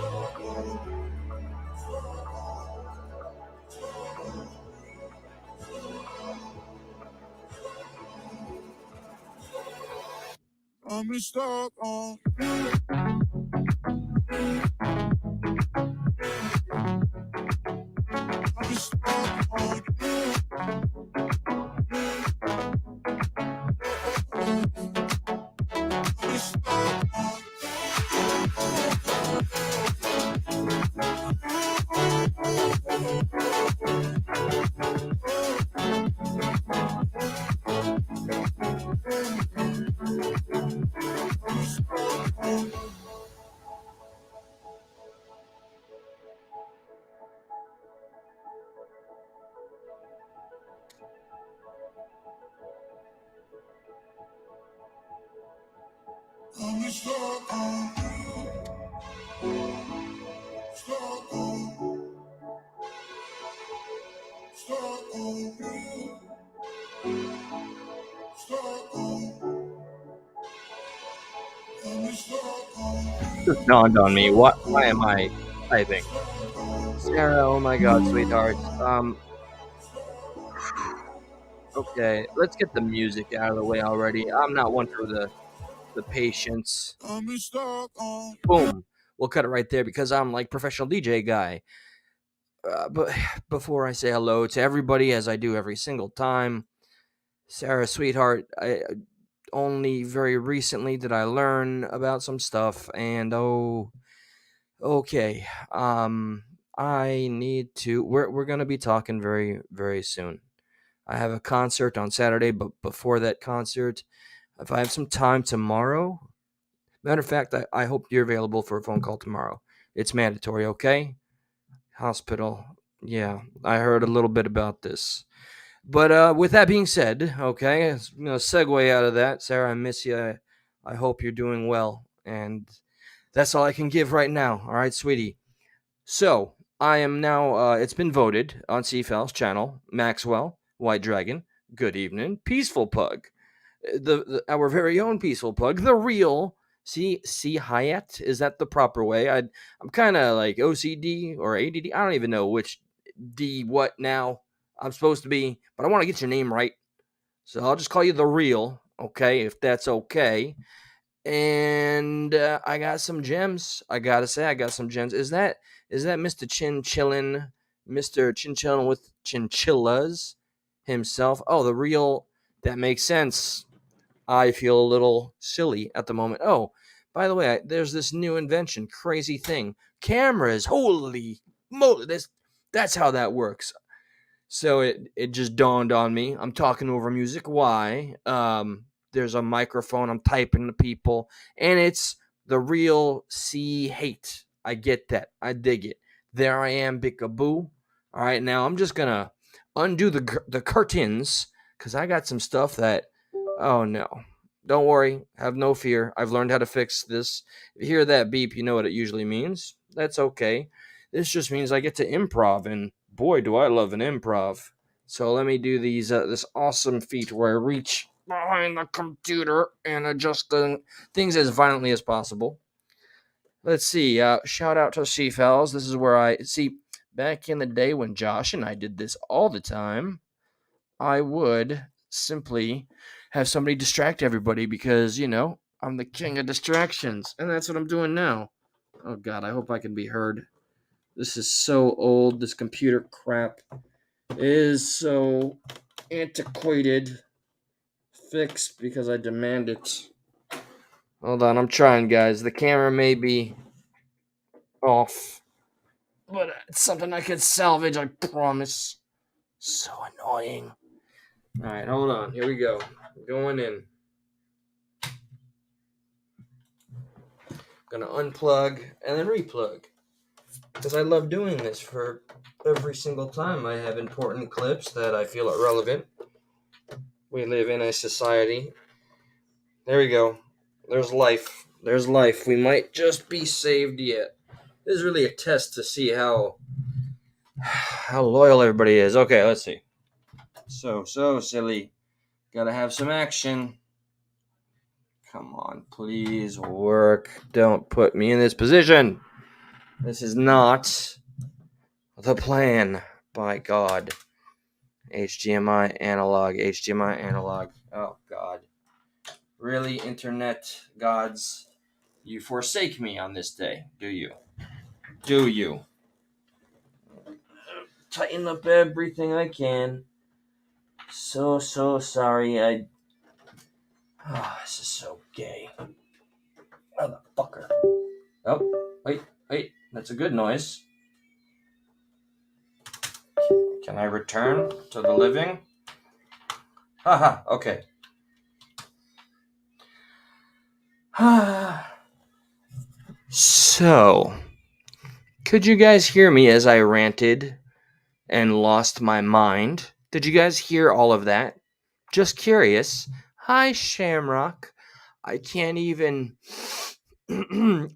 I'm stuck on. I'm stuck on. I'm stuck on. I'm stuck on. Stuck on. Stuck on. Stuck on. I'm stuck on. Just dawned on me. Why am I typing? Sarah, oh my God, sweetheart. Okay, let's get the music out of the way already. I'm not one for the patience. I'm stuck on. Boom. We'll cut it right there because I'm like professional DJ guy. But before I say hello to everybody, as I do every single time, Sarah, sweetheart, only very recently did I learn about some stuff, and oh, okay. I need to. We're gonna be talking very very soon. I have a concert on Saturday, but before that concert, if I have some time tomorrow, matter of fact, I hope you're available for a phone call tomorrow. It's mandatory, okay? Hospital. Yeah, I heard a little bit about this. But with that being said, okay, segue out of that. Sarah, I miss you. I hope you're doing well. And that's all I can give right now. All right, sweetie. So I am now. It's been voted on CFL's channel. Maxwell, White Dragon. Good evening, Peaceful Pug. Our very own Peaceful Pug, the real. C Hyatt. Is that the proper way? I'm kind of like OCD or ADD. I don't even know which D what now I'm supposed to be, but I want to get your name right. So I'll just call you the real, okay, if that's okay. And I got some gems. I gotta say, I got some gems. Is that Mr. Mr. Chinchillin with chinchillas himself? Oh, the real. That makes sense. I feel a little silly at the moment. Oh, by the way, there's this new invention, crazy thing. Cameras. Holy moly! That's how that works. So it just dawned on me. I'm talking over music. Why? There's a microphone. I'm typing to people, and it's the real C hate. I get that. I dig it. There I am, Bickaboo. All right, now I'm just gonna undo the curtains because I got some stuff that. Oh no. Don't worry. Have no fear. I've learned how to fix this. If you hear that beep, you know what it usually means. That's okay. This just means I get to improv, and boy, do I love an improv. So let me do this awesome feat where I reach behind the computer and adjust the things as violently as possible. Let's see. Shout out to CFLs. This is where I see. Back in the day when Josh and I did this all the time, I would simply have somebody distract everybody because, I'm the king of distractions. And that's what I'm doing now. Oh, God, I hope I can be heard. This is so old. This computer crap is so antiquated. Fixed because I demand it. Hold on, I'm trying, guys. The camera may be off, but it's something I can salvage, I promise. So annoying. Alright, hold on. Here we go. Going in. Gonna unplug and then replug. Because I love doing this for every single time I have important clips that I feel are relevant. We live in a society. There we go. There's life. There's life. We might just be saved yet. This is really a test to see how loyal everybody is. Okay, let's see. So silly. Gotta have some action. Come on, please work. Don't put me in this position. This is not the plan. By God. HDMI analog. HDMI analog. Oh, God. Really, internet gods? You forsake me on this day, do you? Do you? Tighten up everything I can. So sorry. This is so gay. Motherfucker. Oh, wait. That's a good noise. Can I return to the living? Haha, okay. So, could you guys hear me as I ranted and lost my mind? Did you guys hear all of that? Just curious. Hi, Shamrock. I can't even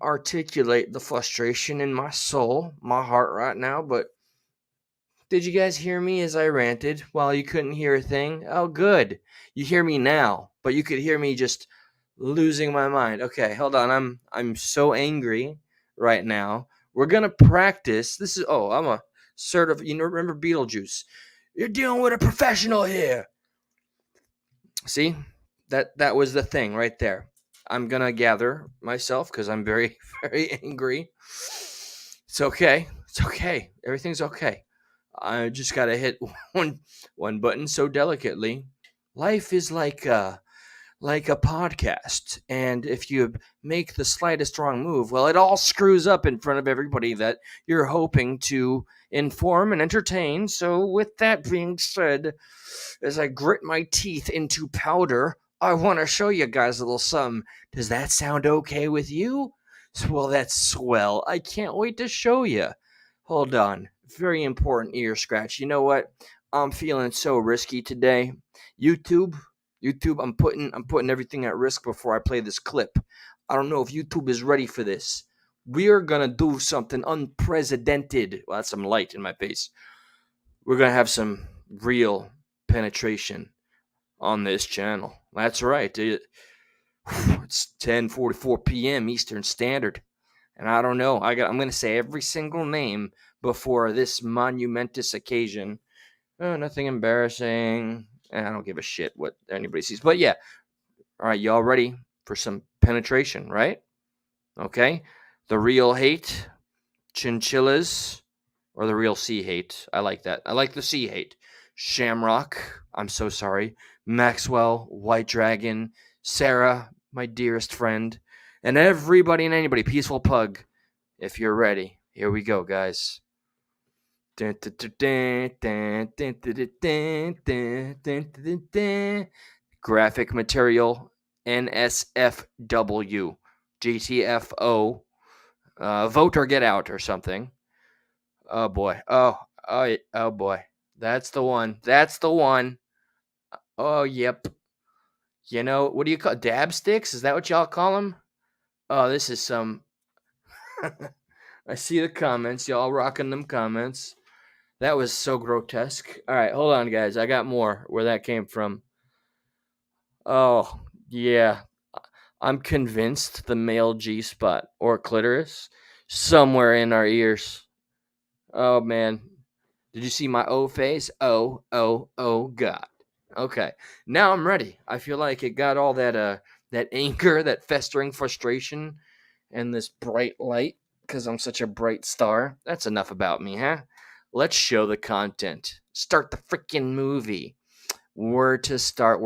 articulate the frustration in my soul, my heart right now, but did you guys hear me as I ranted while you couldn't hear a thing? Oh, good. You hear me now, but you could hear me just losing my mind. Okay, hold on. I'm so angry right now. We're gonna practice. I'm a remember Beetlejuice. You're dealing with a professional here. See? That was the thing right there. I'm gonna gather myself because I'm very, very angry. It's okay. It's okay. Everything's okay. I just gotta hit one button so delicately. Life is like a podcast, and if you make the slightest wrong move, well, it all screws up in front of everybody that you're hoping to inform and entertain. So, with that being said, as I grit my teeth into powder, I want to show you guys a little something. Does that sound okay with you? Well, that's swell. I can't wait to show you. Hold on. Very important ear scratch. You know what? I'm feeling so risky today. YouTube, I'm putting everything at risk before I play this clip. I don't know if YouTube is ready for this. We're gonna do something unprecedented. Well, that's some light in my face. We're gonna have some real penetration on this channel. That's right. It's 10:44 p.m. Eastern Standard, and I don't know. I'm gonna say every single name before this monumentous occasion. Oh, nothing embarrassing. I don't give a shit what anybody sees. But yeah, all right, y'all ready for some penetration, right? Okay. The real hate, chinchillas, or the real sea hate. I like that. I like the sea hate. Shamrock, I'm so sorry. Maxwell, White Dragon, Sarah, my dearest friend, and everybody and anybody, Peaceful Pug, if you're ready. Here we go, guys. Graphic material NSFW GTFO vote or get out or something. Oh boy. Oh boy. That's the one. That's the one. Oh yep. You know, what do you call dab sticks? Is that what y'all call them? Oh, this is some I see the comments. Y'all rocking them comments. That was so grotesque. All right, hold on, guys. I got more where that came from. Oh, yeah. I'm convinced the male G spot or clitoris somewhere in our ears. Oh, man. Did you see my O face? Oh, God. Okay. Now I'm ready. I feel like it got all that anger, that festering frustration, and this bright light because I'm such a bright star. That's enough about me, huh? Let's show the content. Start the freaking movie. Where to start.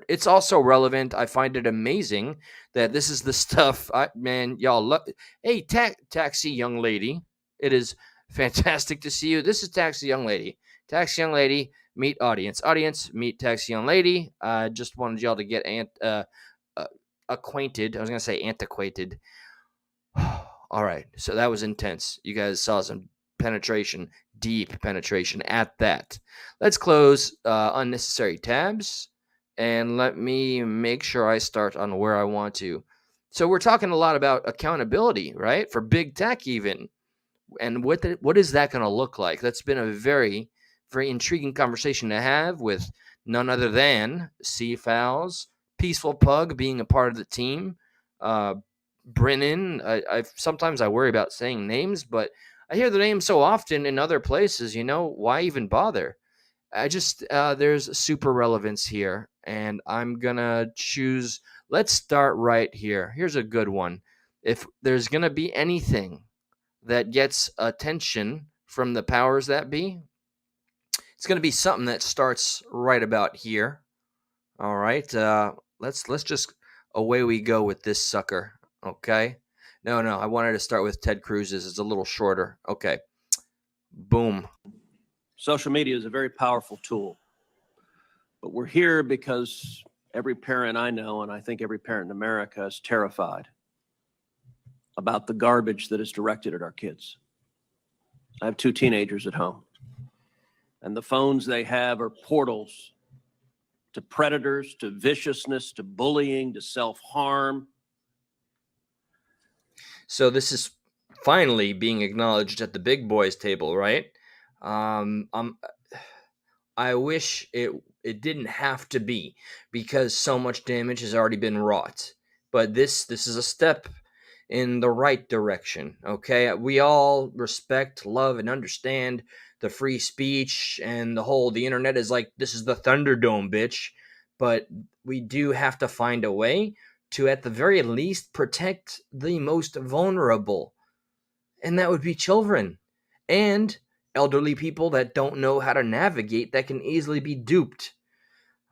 It's also relevant. I find it amazing that this is the stuff y'all love. Hey, taxi young lady. It is fantastic to see you. This is taxi young lady. Taxi young lady, meet audience. Audience, meet taxi young lady. I just wanted y'all to get acquainted. I was going to say antiquated. All right. So that was intense. You guys saw some penetration, deep penetration at that. Let's close unnecessary tabs and let me make sure I start on where I want to. So we're talking a lot about accountability, right? For big tech even. And what is that going to look like? That's been a very, very intriguing conversation to have with none other than C Fowls, Peaceful Pug being a part of the team. Brennan. Sometimes I worry about saying names, but I hear the name so often in other places. Why even bother? I just there's super relevance here, and I'm gonna choose. Let's start right here. Here's a good one. If there's gonna be anything that gets attention from the powers that be, it's gonna be something that starts right about here. All right, let's just away we go with this sucker. Okay. No, I wanted to start with Ted Cruz's. It's a little shorter. Okay. Boom. Social media is a very powerful tool, but we're here because every parent I know, and I think every parent in America, is terrified about the garbage that is directed at our kids. I have 2 teenagers at home, and the phones they have are portals to predators, to viciousness, to bullying, to self-harm. So this is finally being acknowledged at the big boys table, right? Um, um, I wish it didn't have to be, because so much damage has already been wrought. But this is a step in the right direction. Okay, we all respect, love, and understand the free speech and the internet is like, this is the Thunderdome, bitch. But we do have to find a way to, at the very least, protect the most vulnerable, and that would be children and elderly people that don't know how to navigate, that can easily be duped.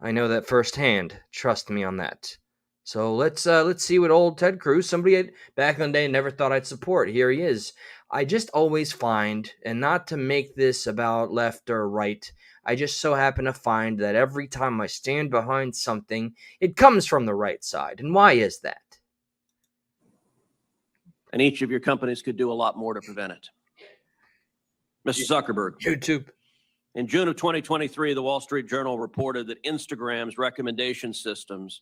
I know that firsthand. Trust me on that. So let's see what old Ted Cruz, somebody back in the day never thought I'd support. Here he is. I just always find, and not to make this about left or right, I just so happen to find that every time I stand behind something, it comes from the right side. And why is that? And each of your companies could do a lot more to prevent it. Mr. Zuckerberg. YouTube. In June of 2023, the Wall Street Journal reported that Instagram's recommendation systems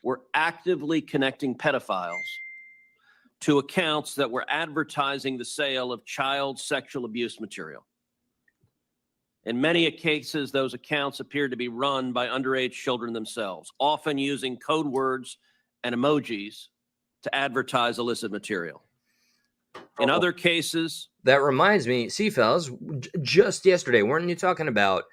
were actively connecting pedophiles to accounts that were advertising the sale of child sexual abuse material. In many cases, those accounts appeared to be run by underage children themselves, often using code words and emojis to advertise illicit material. In other cases, that reminds me, see, fellas, just yesterday, weren't you talking about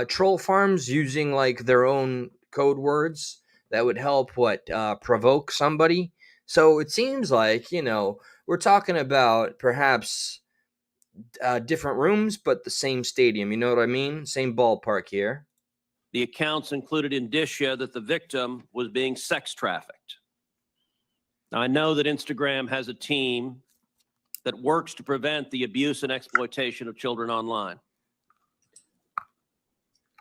troll farms using like their own code words that would help provoke somebody? So it seems like, we're talking about perhaps different rooms, but the same stadium. You know what I mean? Same ballpark here. The accounts included indicia that the victim was being sex trafficked. Now, I know that Instagram has a team that works to prevent the abuse and exploitation of children online.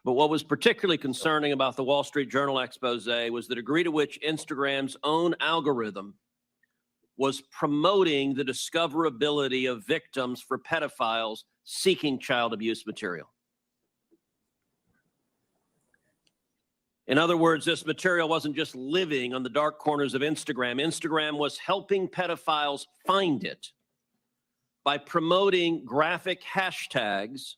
But what was particularly concerning about the Wall Street Journal expose was the degree to which Instagram's own algorithm was promoting the discoverability of victims for pedophiles seeking child abuse material. In other words, this material wasn't just living on the dark corners of Instagram. Instagram was helping pedophiles find it by promoting graphic hashtags.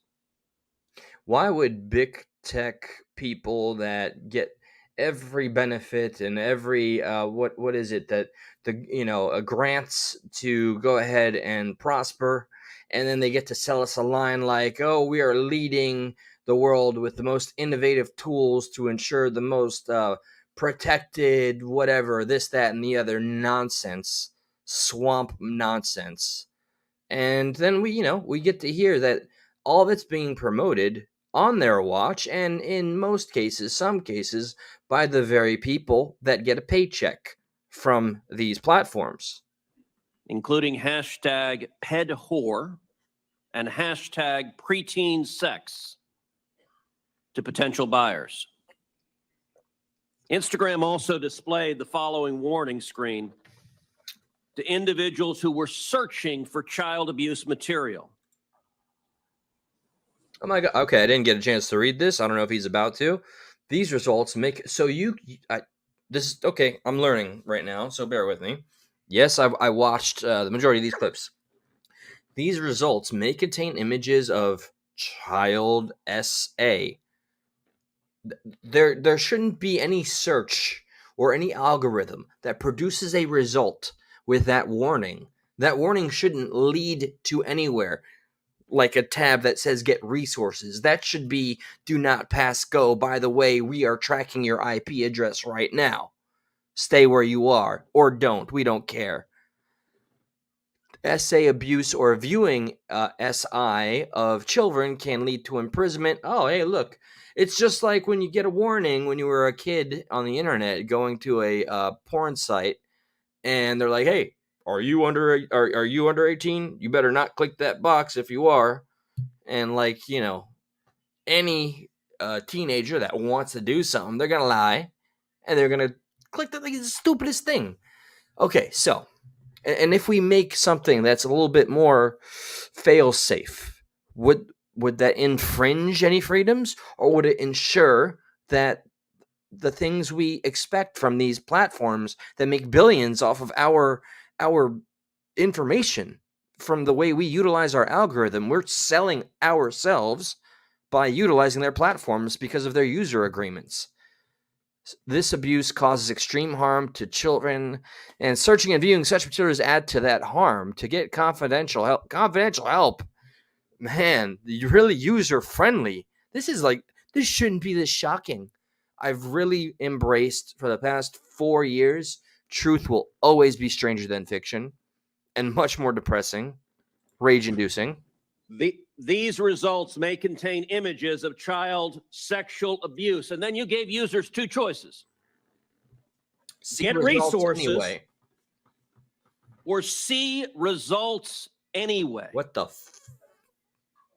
Why would big tech people that get every benefit and every what is it that the grants to go ahead and prosper, and then they get to sell us a line like, oh, we are leading the world with the most innovative tools to ensure the most protected whatever, this, that, and the other nonsense, swamp nonsense. And then we get to hear that all that's being promoted on their watch, and in most cases, some cases, by the very people that get a paycheck from these platforms. Including hashtag pedwhore and hashtag preteen sex to potential buyers. Instagram also displayed the following warning screen to individuals who were searching for child abuse material. Oh my God. Okay, I didn't get a chance to read this. I don't know if he's about to. These results make so this is okay. I'm learning right now, so bear with me. Yes, I watched the majority of these clips. These results may contain images of child SA. There shouldn't be any search or any algorithm that produces a result with that warning. That warning shouldn't lead to anywhere, like a tab that says get resources. That should be do not pass go. By the way, we are tracking your IP address right now. Stay where you are, or don't. We don't care. SA abuse or viewing SI of children can lead to imprisonment. Oh, hey, look. It's just like when you get a warning when you were a kid on the internet going to a porn site, and they're like, "Hey, are you under 18? You better not click that box if you are." And like, any teenager that wants to do something, they're gonna lie, and they're gonna click the stupidest thing. Okay, so, and if we make something that's a little bit more fail-safe, would that infringe any freedoms, or would it ensure that the things we expect from these platforms that make billions off of our information from the way we utilize our algorithm, we're selling ourselves by utilizing their platforms because of their user agreements. This abuse causes extreme harm to children, and searching and viewing such materials add to that harm. To get confidential help, man, you're really user friendly. This shouldn't be this shocking. I've really embraced for the past 4 years, truth will always be stranger than fiction and much more depressing, rage-inducing. These results may contain images of child sexual abuse. And then you gave users two choices. Get resources anyway, or see results anyway. What the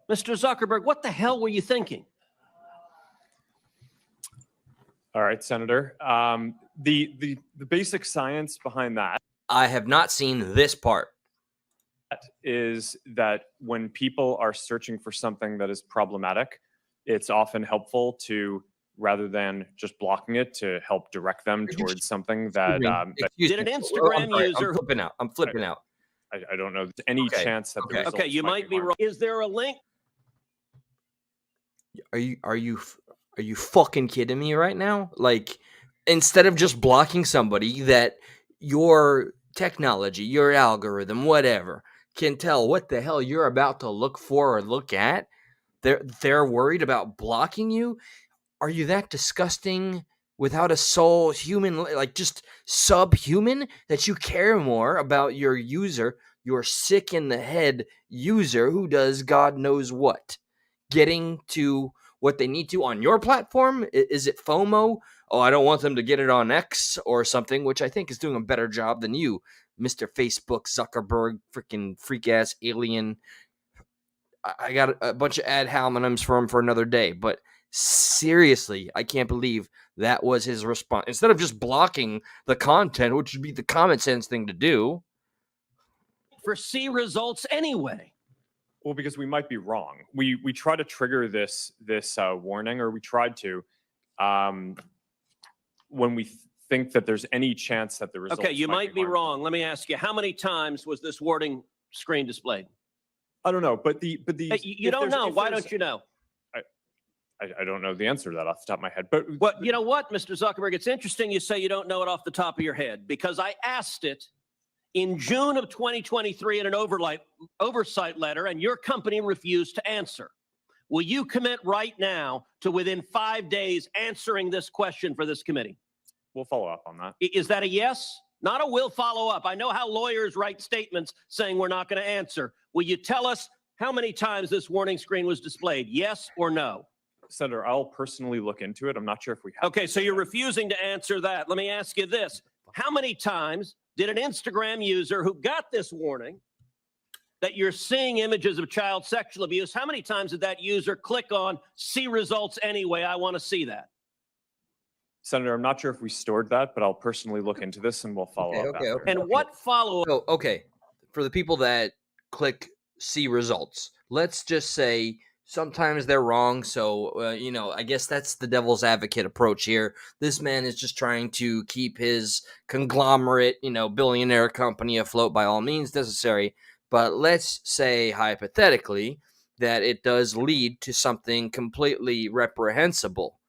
Mr. Zuckerberg, what the hell were you thinking? All right, Senator. The basic science behind that, I have not seen this part, is that when people are searching for something that is problematic, it's often helpful to, rather than just blocking it, to help direct them towards something that did an Instagram user. I'm flipping out. I don't know any chance that the results you might be wrong. Is there a link? Are you fucking kidding me right now? Like, instead of just blocking somebody that your technology, your algorithm, whatever, can tell what the hell you're about to look for or look at, they're worried about blocking you? Are you that disgusting, without a soul, human, like just subhuman, that you care more about your user, your sick in the head user who does God knows what, getting to what they need to on your platform? Is it FOMO? Oh, I don't want them to get it on X or something, which I think is doing a better job than you, Mr. Facebook, Zuckerberg, freaking freak-ass alien. I got a bunch of ad hominems for him for another day, but seriously, I can't believe that was his response. Instead of just blocking the content, which would be the common sense thing to do. For see results anyway. Well, because we might be wrong. We try to trigger this warning, or we tried to, when we think that there's any chance that the results. Okay, you might be wrong. Let me ask you, how many times was this warning screen displayed? I don't know, but you don't know. Why don't you know? I don't know the answer to that off the top of my head. But you know what, Mr. Zuckerberg? It's interesting you say you don't know it off the top of your head, because I asked it in June of 2023 in an oversight letter, and your company refused to answer. Will you commit right now to, within 5 days, answering this question for this committee? We'll follow up on that. Is that a yes? Not a will follow up. I know how lawyers write statements saying we're not going to answer. Will you tell us how many times this warning screen was displayed? Yes or no? Senator, I'll personally look into it. I'm not sure if we have. Okay, so you're refusing to answer that. Let me ask you this. How many times did an Instagram user who got this warning that you're seeing images of child sexual abuse, how many times did that user click on see results anyway? I want to see that. Senator, I'm not sure if we stored that, but I'll personally look into this and we'll follow up. Okay. And what follow-up? So, okay, for the people that click see results, let's just say sometimes they're wrong. So, I guess that's the devil's advocate approach here. This man is just trying to keep his conglomerate, billionaire company afloat by all means necessary. But let's say hypothetically that it does lead to something completely reprehensible.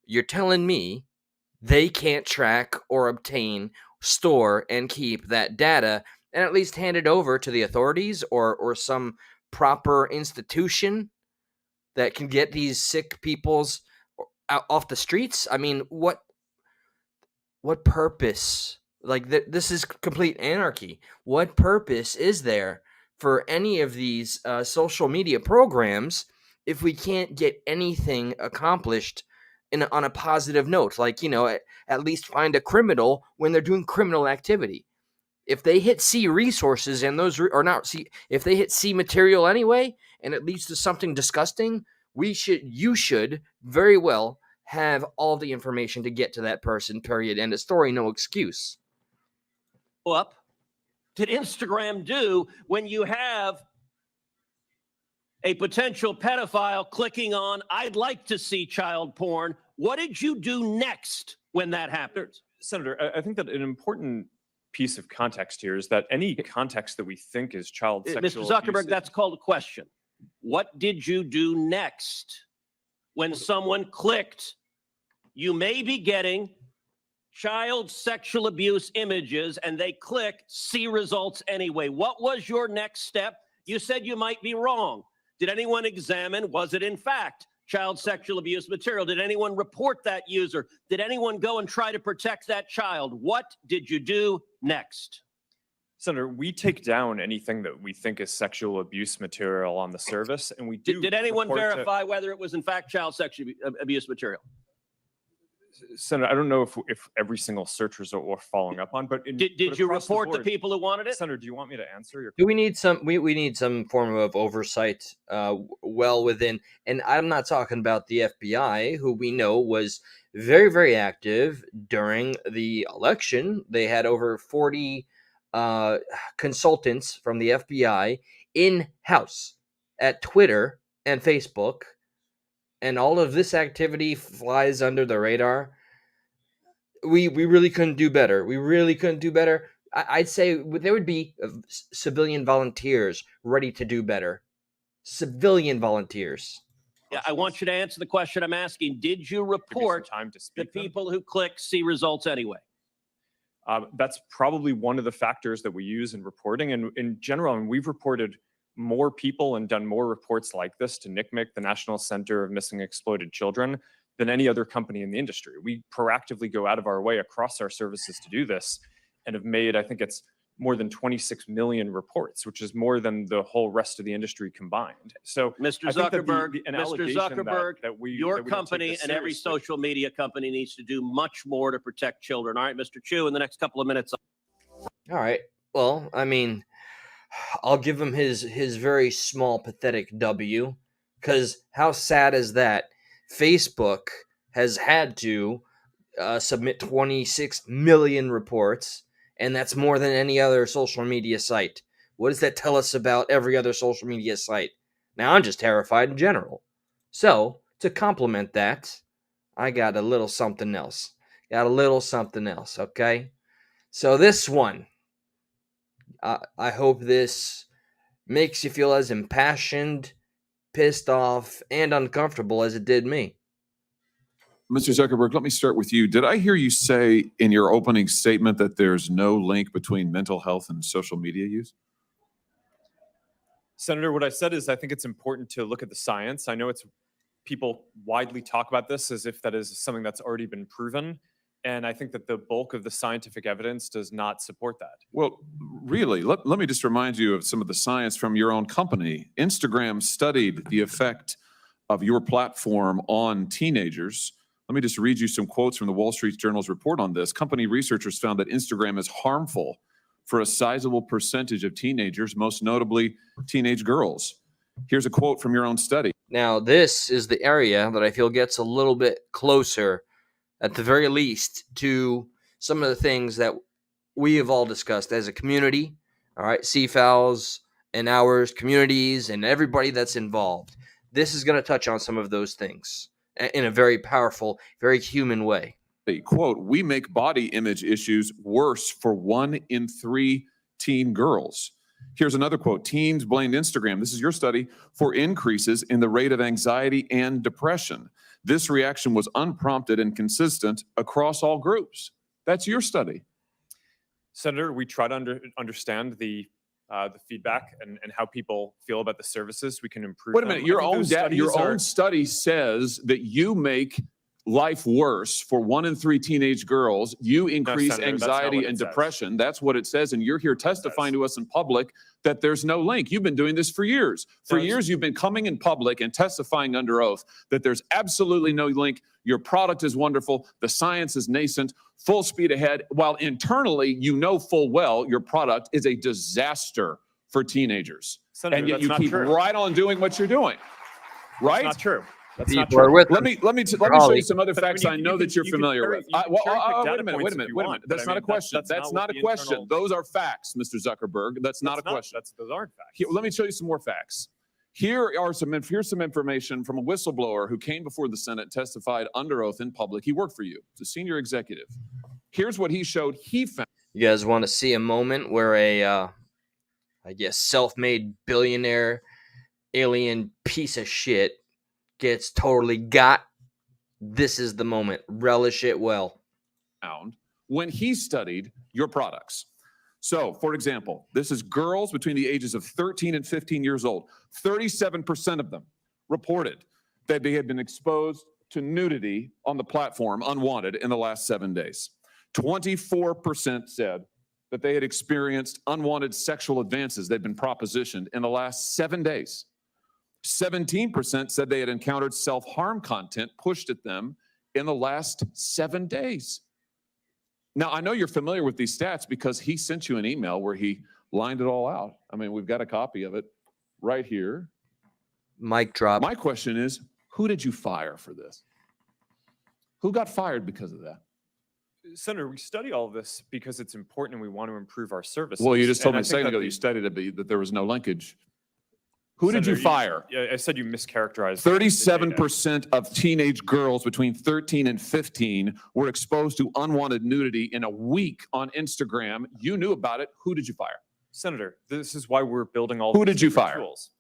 You're telling me they can't track or obtain store and keep that data and at least hand it over to the authorities or some proper institution that can get these sick people's out off the streets? I mean, what purpose? Like this is complete anarchy. What purpose is there for any of these social media programs if we can't get anything accomplished on a positive note? Like, at least find a criminal when they're doing criminal activity. If they hit C resources and those or not C, if they hit C material anyway, and it leads to something disgusting, you should very well have all the information to get to that person, period. End of story, no excuse. Up did Instagram do when you have a potential pedophile clicking on, I'd like to see child porn? What did you do next when that happened? Senator, I think that an important piece of context here is that any context that we think is child sexual Mr. Zuckerberg, abuse, that's called a question. What did you do next when someone clicked, you may be getting child sexual abuse images, and they click, see results anyway? What was your next step? You said you might be wrong. Did anyone examine, was it in fact child sexual abuse material? Did anyone report that user? Did anyone go and try to protect that child? What did you do next? Senator, we take down anything that we think is sexual abuse material on the service, and we do. Did anyone report verify whether it was in fact child sexual abuse material? Senator, I don't know if every single search result we're following up on, but did you report the people who wanted it? Senator, do you want me to answer your? Do we need some? We need some form of oversight, well within. And I'm not talking about the FBI, who we know was very, very active during the election. They had over 40 consultants from the FBI in house at Twitter and Facebook. And all of this activity flies under the radar. We really couldn't do better. We really couldn't do better. I'd say there would be civilian volunteers ready to do better. Civilian volunteers. Yeah, I want you to answer the question I'm asking. Did you report the people who click see results anyway? That's probably one of the factors that we use in reporting. And in general, and we've reported more people and done more reports like this to NCMEC, the National Center of Missing and Exploited Children, than any other company in the industry. We proactively go out of our way across our services to do this and have made, I think it's more than 26 million reports, which is more than the whole rest of the industry combined. So Mr. Zuckerberg, your company and every social media company needs to do much more to protect children. All right, Mr. Chu, in the next couple of minutes. All right. Well, I mean, I'll give him his very small, pathetic W, because how sad is that? Facebook has had to submit 26 million reports, and that's more than any other social media site. What does that tell us about every other social media site? Now, I'm just terrified in general. So, to complement that, I got a little something else. Okay? So this one, I hope this makes you feel as impassioned, pissed off, and uncomfortable as it did me. Mr. Zuckerberg, let me start with you. Did I hear you say in your opening statement that there's no link between mental health and social media use? Senator, what I said is I think it's important to look at the science. I know people widely talk about this as if that is something that's already been proven. And I think that the bulk of the scientific evidence does not support that. Well, really, let me just remind you of some of the science from your own company. Instagram studied the effect of your platform on teenagers. Let me just read you some quotes from the Wall Street Journal's report on this. Company researchers found that Instagram is harmful for a sizable percentage of teenagers, most notably teenage girls. Here's a quote from your own study. Now, this is the area that I feel gets a little bit closer, at the very least, to some of the things that we have all discussed as a community, all right, CFALs and ours, communities, and everybody that's involved. This is going to touch on some of those things in a very powerful, very human way. A quote, we make body image issues worse for 1 in 3 teen girls. Here's another quote. Teens blamed Instagram, this is your study, for increases in the rate of anxiety and depression. This reaction was unprompted and consistent across all groups. That's your study. Senator, we try to understand the feedback and how people feel about the services. We can improve. Wait a them. minute. I Your think own those studies your are- own study says that you make life worse for 1 in 3 teenage girls. You increase Senator, that's not anxiety what and it says. depression. That's what it says. And you're here testifying says. to us in public that there's no link. You've been doing this for years. For No, it's- years, you've been coming in public and testifying under oath that there's absolutely no link. Your product is wonderful. The science is nascent, full speed ahead, while internally, you know full well your product is a disaster for teenagers. Senator, And yet that's you not keep true. right on doing what you're doing. Right? That's not true. That's not People are true. with Let them. me show you some other But I mean, facts you- I you know can- that you're you can familiar cherry- with. you can cherry-pick Wait data a minute, points wait a if minute, you wait a want, minute. but That's I not a mean, question. that's That's not not what a the question. internal- Those are facts, Mr. Zuckerberg. That's not a question. Those aren't facts. Let me show you some more facts. Here's some information from a whistleblower who came before the Senate and testified under oath in public. He worked for you. He's a senior executive. Here's what he showed he found. You guys want to see a moment where a, I guess, self-made billionaire alien piece of shit gets totally got? This is the moment. Relish it well. When he studied your products. So, for example, this is girls between the ages of 13 and 15 years old. 37% of them reported that they had been exposed to nudity on the platform unwanted in the last 7 days. 24% said that they had experienced unwanted sexual advances they'd been propositioned in the last 7 days. 17% said they had encountered self-harm content pushed at them in the last 7 days. Now, I know you're familiar with these stats because he sent you an email where he lined it all out. I mean, we've got a copy of it right here. Mic drop. My question is, who did you fire for this? Who got fired because of that? Senator, we study all of this because it's important and we want to improve our services. Well, you just told And me I a think second that ago the- you studied it, that there was no linkage. Who did you Senator, fire? I said you mischaracterized. the data. 37% of teenage girls between 13 and 15 were exposed to unwanted nudity in a week on Instagram. You knew about it. Who did you fire? Senator, this is why we're building all Who these did you different fire? tools.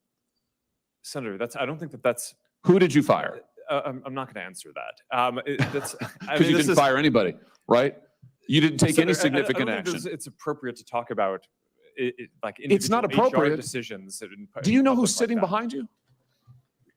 Senator, I don't think that's. Who did you fire? I'm not going to answer that. That's Because you didn't fire anybody, right? You didn't take any Senator, significant I don't think action. it's appropriate to talk about like It's not individual HR appropriate. decisions. Do you know public who's like sitting that. behind you?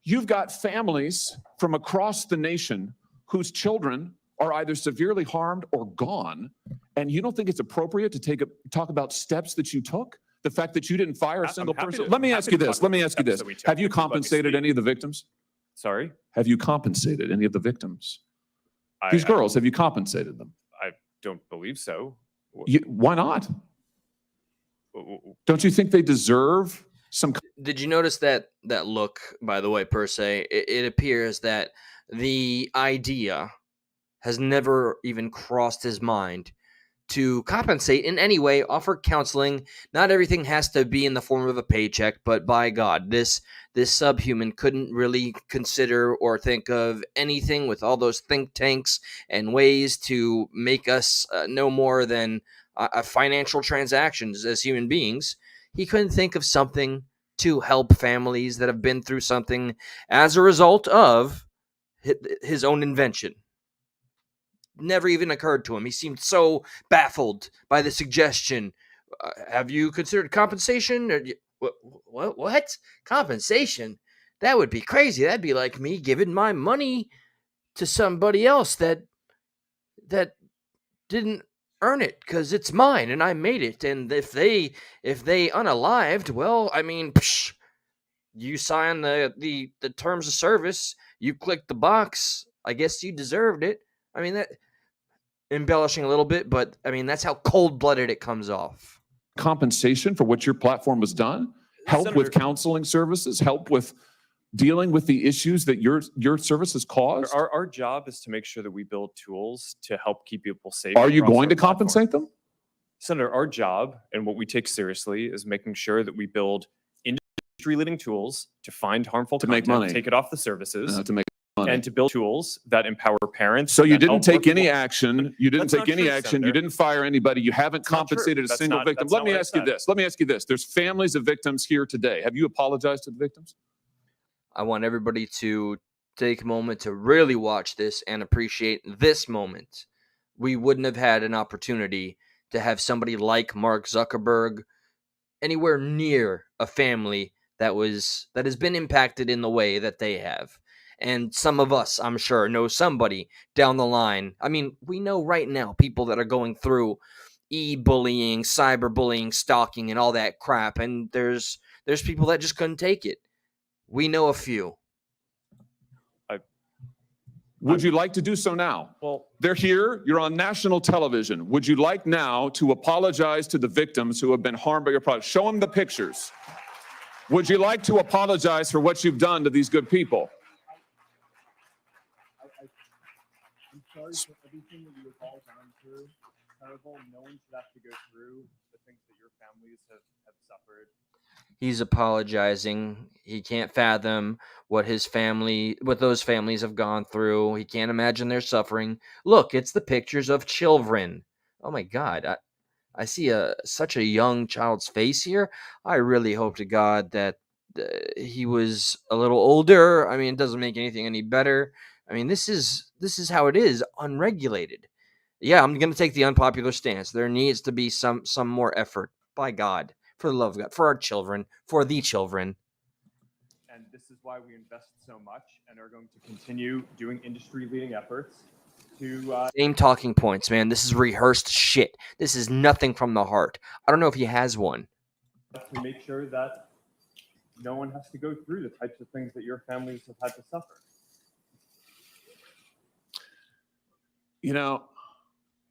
You've got families from across the nation whose children are either severely harmed or gone, and you don't think it's appropriate to talk about steps that you took? The fact that you didn't fire a I'm single happy person? to- Let me happy ask to you talk this. about Let me the ask you steps this. that we took Have you if you'd like me to compensated speak. any of the victims? Sorry, Have you compensated any of the victims? I- These I- girls, have you compensated them? I don't believe so. Why not? W- Don't you think they deserve some? Did you notice that look, by the way, per se? It appears that the idea has never even crossed his mind to compensate in any way, offer counseling. Not everything has to be in the form of a paycheck, but by God, this subhuman couldn't really consider or think of anything with all those think tanks and ways to make us no more than financial transactions as human beings. He couldn't think of something to help families that have been through something as a result of his own invention. Never even occurred to him. He seemed so baffled by the suggestion. Have you considered compensation? What? Compensation? That would be crazy. That'd be like me giving my money to somebody else that didn't earn it because it's mine and I made it. And if they unalived, well, I mean, you sign the terms of service. You click the box. I guess you deserved it. I mean, that embellishing a little bit, but I mean, that's how cold-blooded it comes off. Compensation for what your platform has done? Help with Senator- counseling services? Help with dealing with the issues that your services cause? Our job is to make sure that we build tools to help keep people safe. Are you across going our to platform. compensate them? Senator, our job and what we take seriously is making sure that we build industry-leading tools to find harmful To make content, money. take it off the services, To make money. and to build tools that empower parents. So you that didn't help more take any people. action. You didn't That's take not any true, action. Senator. You didn't fire anybody. You haven't That's not true. compensated a That's single not- victim. that's Let not me what I ask you said. this. Let me ask you this. There's families of victims here today. Have you apologized to the victims? I want everybody to take a moment to really watch this and appreciate this moment. We wouldn't have had an opportunity to have somebody like Mark Zuckerberg anywhere near a family that has been impacted in the way that they have. And some of us, I'm sure, know somebody down the line. I mean, we know right now people that are going through e-bullying, cyberbullying, stalking, and all that crap. And there's people that just couldn't take it. We know a few. Would you like to do so now? Well, They're here. You're on national television. Would you like now to apologize to the victims who have been harmed by your product? Show them the pictures. Would you like to apologize for what you've done to these good people? I'm sorry for everything that you have all gone through. Terrible. No one should have to go through the things that your families have suffered. He's apologizing. He can't fathom what those families have gone through. He can't imagine their suffering. Look, it's the pictures of children. Oh my God. I see such a young child's face here. I really hope to God that he was a little older. I mean, it doesn't make anything any better. I mean, this is how it is, unregulated. Yeah, I'm going to take the unpopular stance. There needs to be some more effort. By God. For the love of God, for our children, for the children. And this is why we invest so much and are going to continue doing industry-leading efforts to Same talking points, man. This is rehearsed shit. This is nothing from the heart. I don't know if he has one. make sure that no one has to go through the types of things that your families have had to suffer. You know,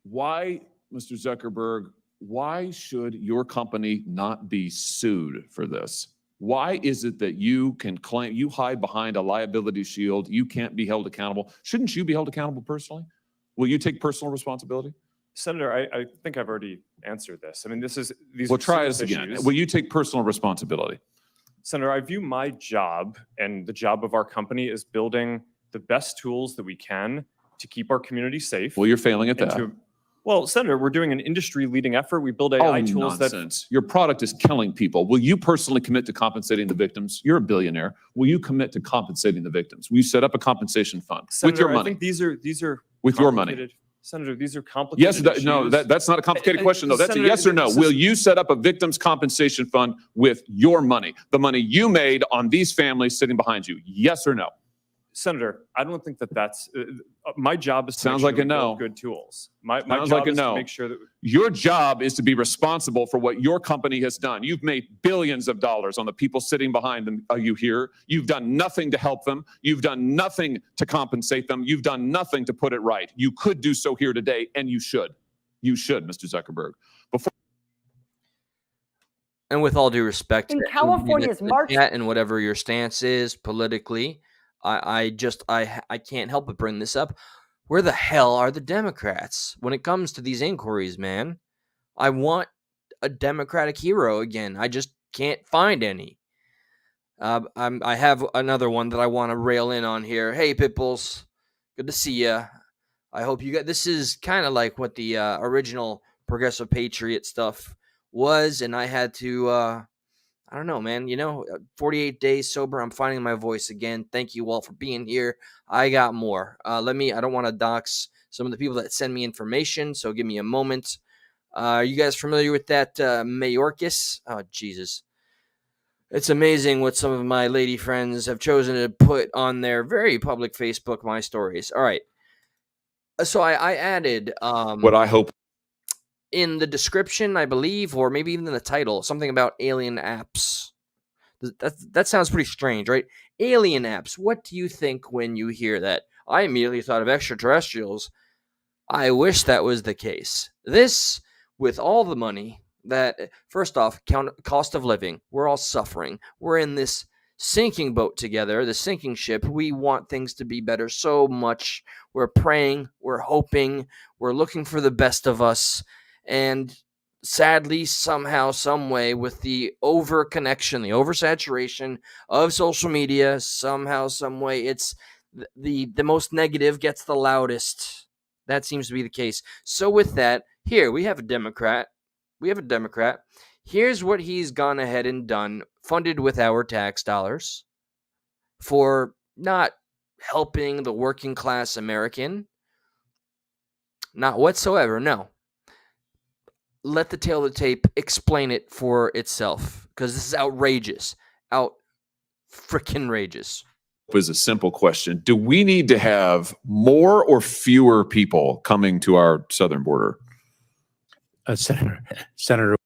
why, Mr. Zuckerberg, why should your company not be sued for this? Why is it that you can claim, you hide behind a liability shield, you can't be held accountable? Shouldn't you be held accountable personally? Will you take personal responsibility? Senator, I think I've already answered this. I mean, these Well, are try serious this again. issues. Will you take personal responsibility? Senator, I view my job and the job of our company as building the best tools that we can to keep our community safe. Well, you're failing at and that. Well, Senator, we're doing an industry-leading effort. We build AI tools nonsense. Your product is killing people. Will you personally commit to compensating the victims? You're a billionaire. Will you commit to compensating the victims? Will you set up a compensation fund Senator, with your I money? think these are With your money. complicated- Senator, these are complicated Yes, no, issues. that's not a complicated question, though. That's a Senator, yes or no. this is- Will you set up a victims compensation fund with your money? The money you made on these families sitting behind you? Yes or no? Senator, I don't think that's my job is to Sounds make sure like that a we no. build good tools. My Sounds job like a is no. to make sure that Your job is to be responsible for what your company has done. You've made billions of dollars on the people sitting behind them. You here. You've done nothing to help them. You've done nothing to compensate them. You've done nothing to put it right. You could do so here today, and you should. You should, Mr. Zuckerberg. And with all due respect, In to everybody California's that's in the March- chat and whatever your stance is politically, I can't help but bring this up. Where the hell are the Democrats when it comes to these inquiries, man? I want a Democratic hero again. I just can't find any. I have another one that I want to rail in on here. Hey, Pipples, good to see ya. I hope you got. This is kind of like what the original Progressive Patriot stuff was, and I had to. I don't know, man. 48 days sober. I'm finding my voice again. Thank you all for being here. I got more. I don't want to dox some of the people that send me information, so give me a moment. Are you guys familiar with that Mayorkas? Oh, Jesus. It's amazing what some of my lady friends have chosen to put on their very public Facebook My Stories. All right. So I added What I hope. in the description, I believe, or maybe even in the title, something about alien apps. That sounds pretty strange, right? Alien apps. What do you think when you hear that? I immediately thought of extraterrestrials. I wish that was the case. This, with all the money that, first off, cost of living, we're all suffering. We're in this sinking boat together, the sinking ship. We want things to be better so much. We're praying, we're hoping, we're looking for the best of us. And sadly, somehow, some way, with the over-connection, the oversaturation of social media, somehow, some way, it's the most negative gets the loudest. That seems to be the case. So with that, here we have a Democrat. Here's what he's gone ahead and done, funded with our tax dollars, for not helping the working class American. Not whatsoever, no. let the tail of the tape explain it for itself, because this is outrageous. Frickin' rageous. Is a simple question. Do we need to have more or fewer people coming to our southern border? Senator.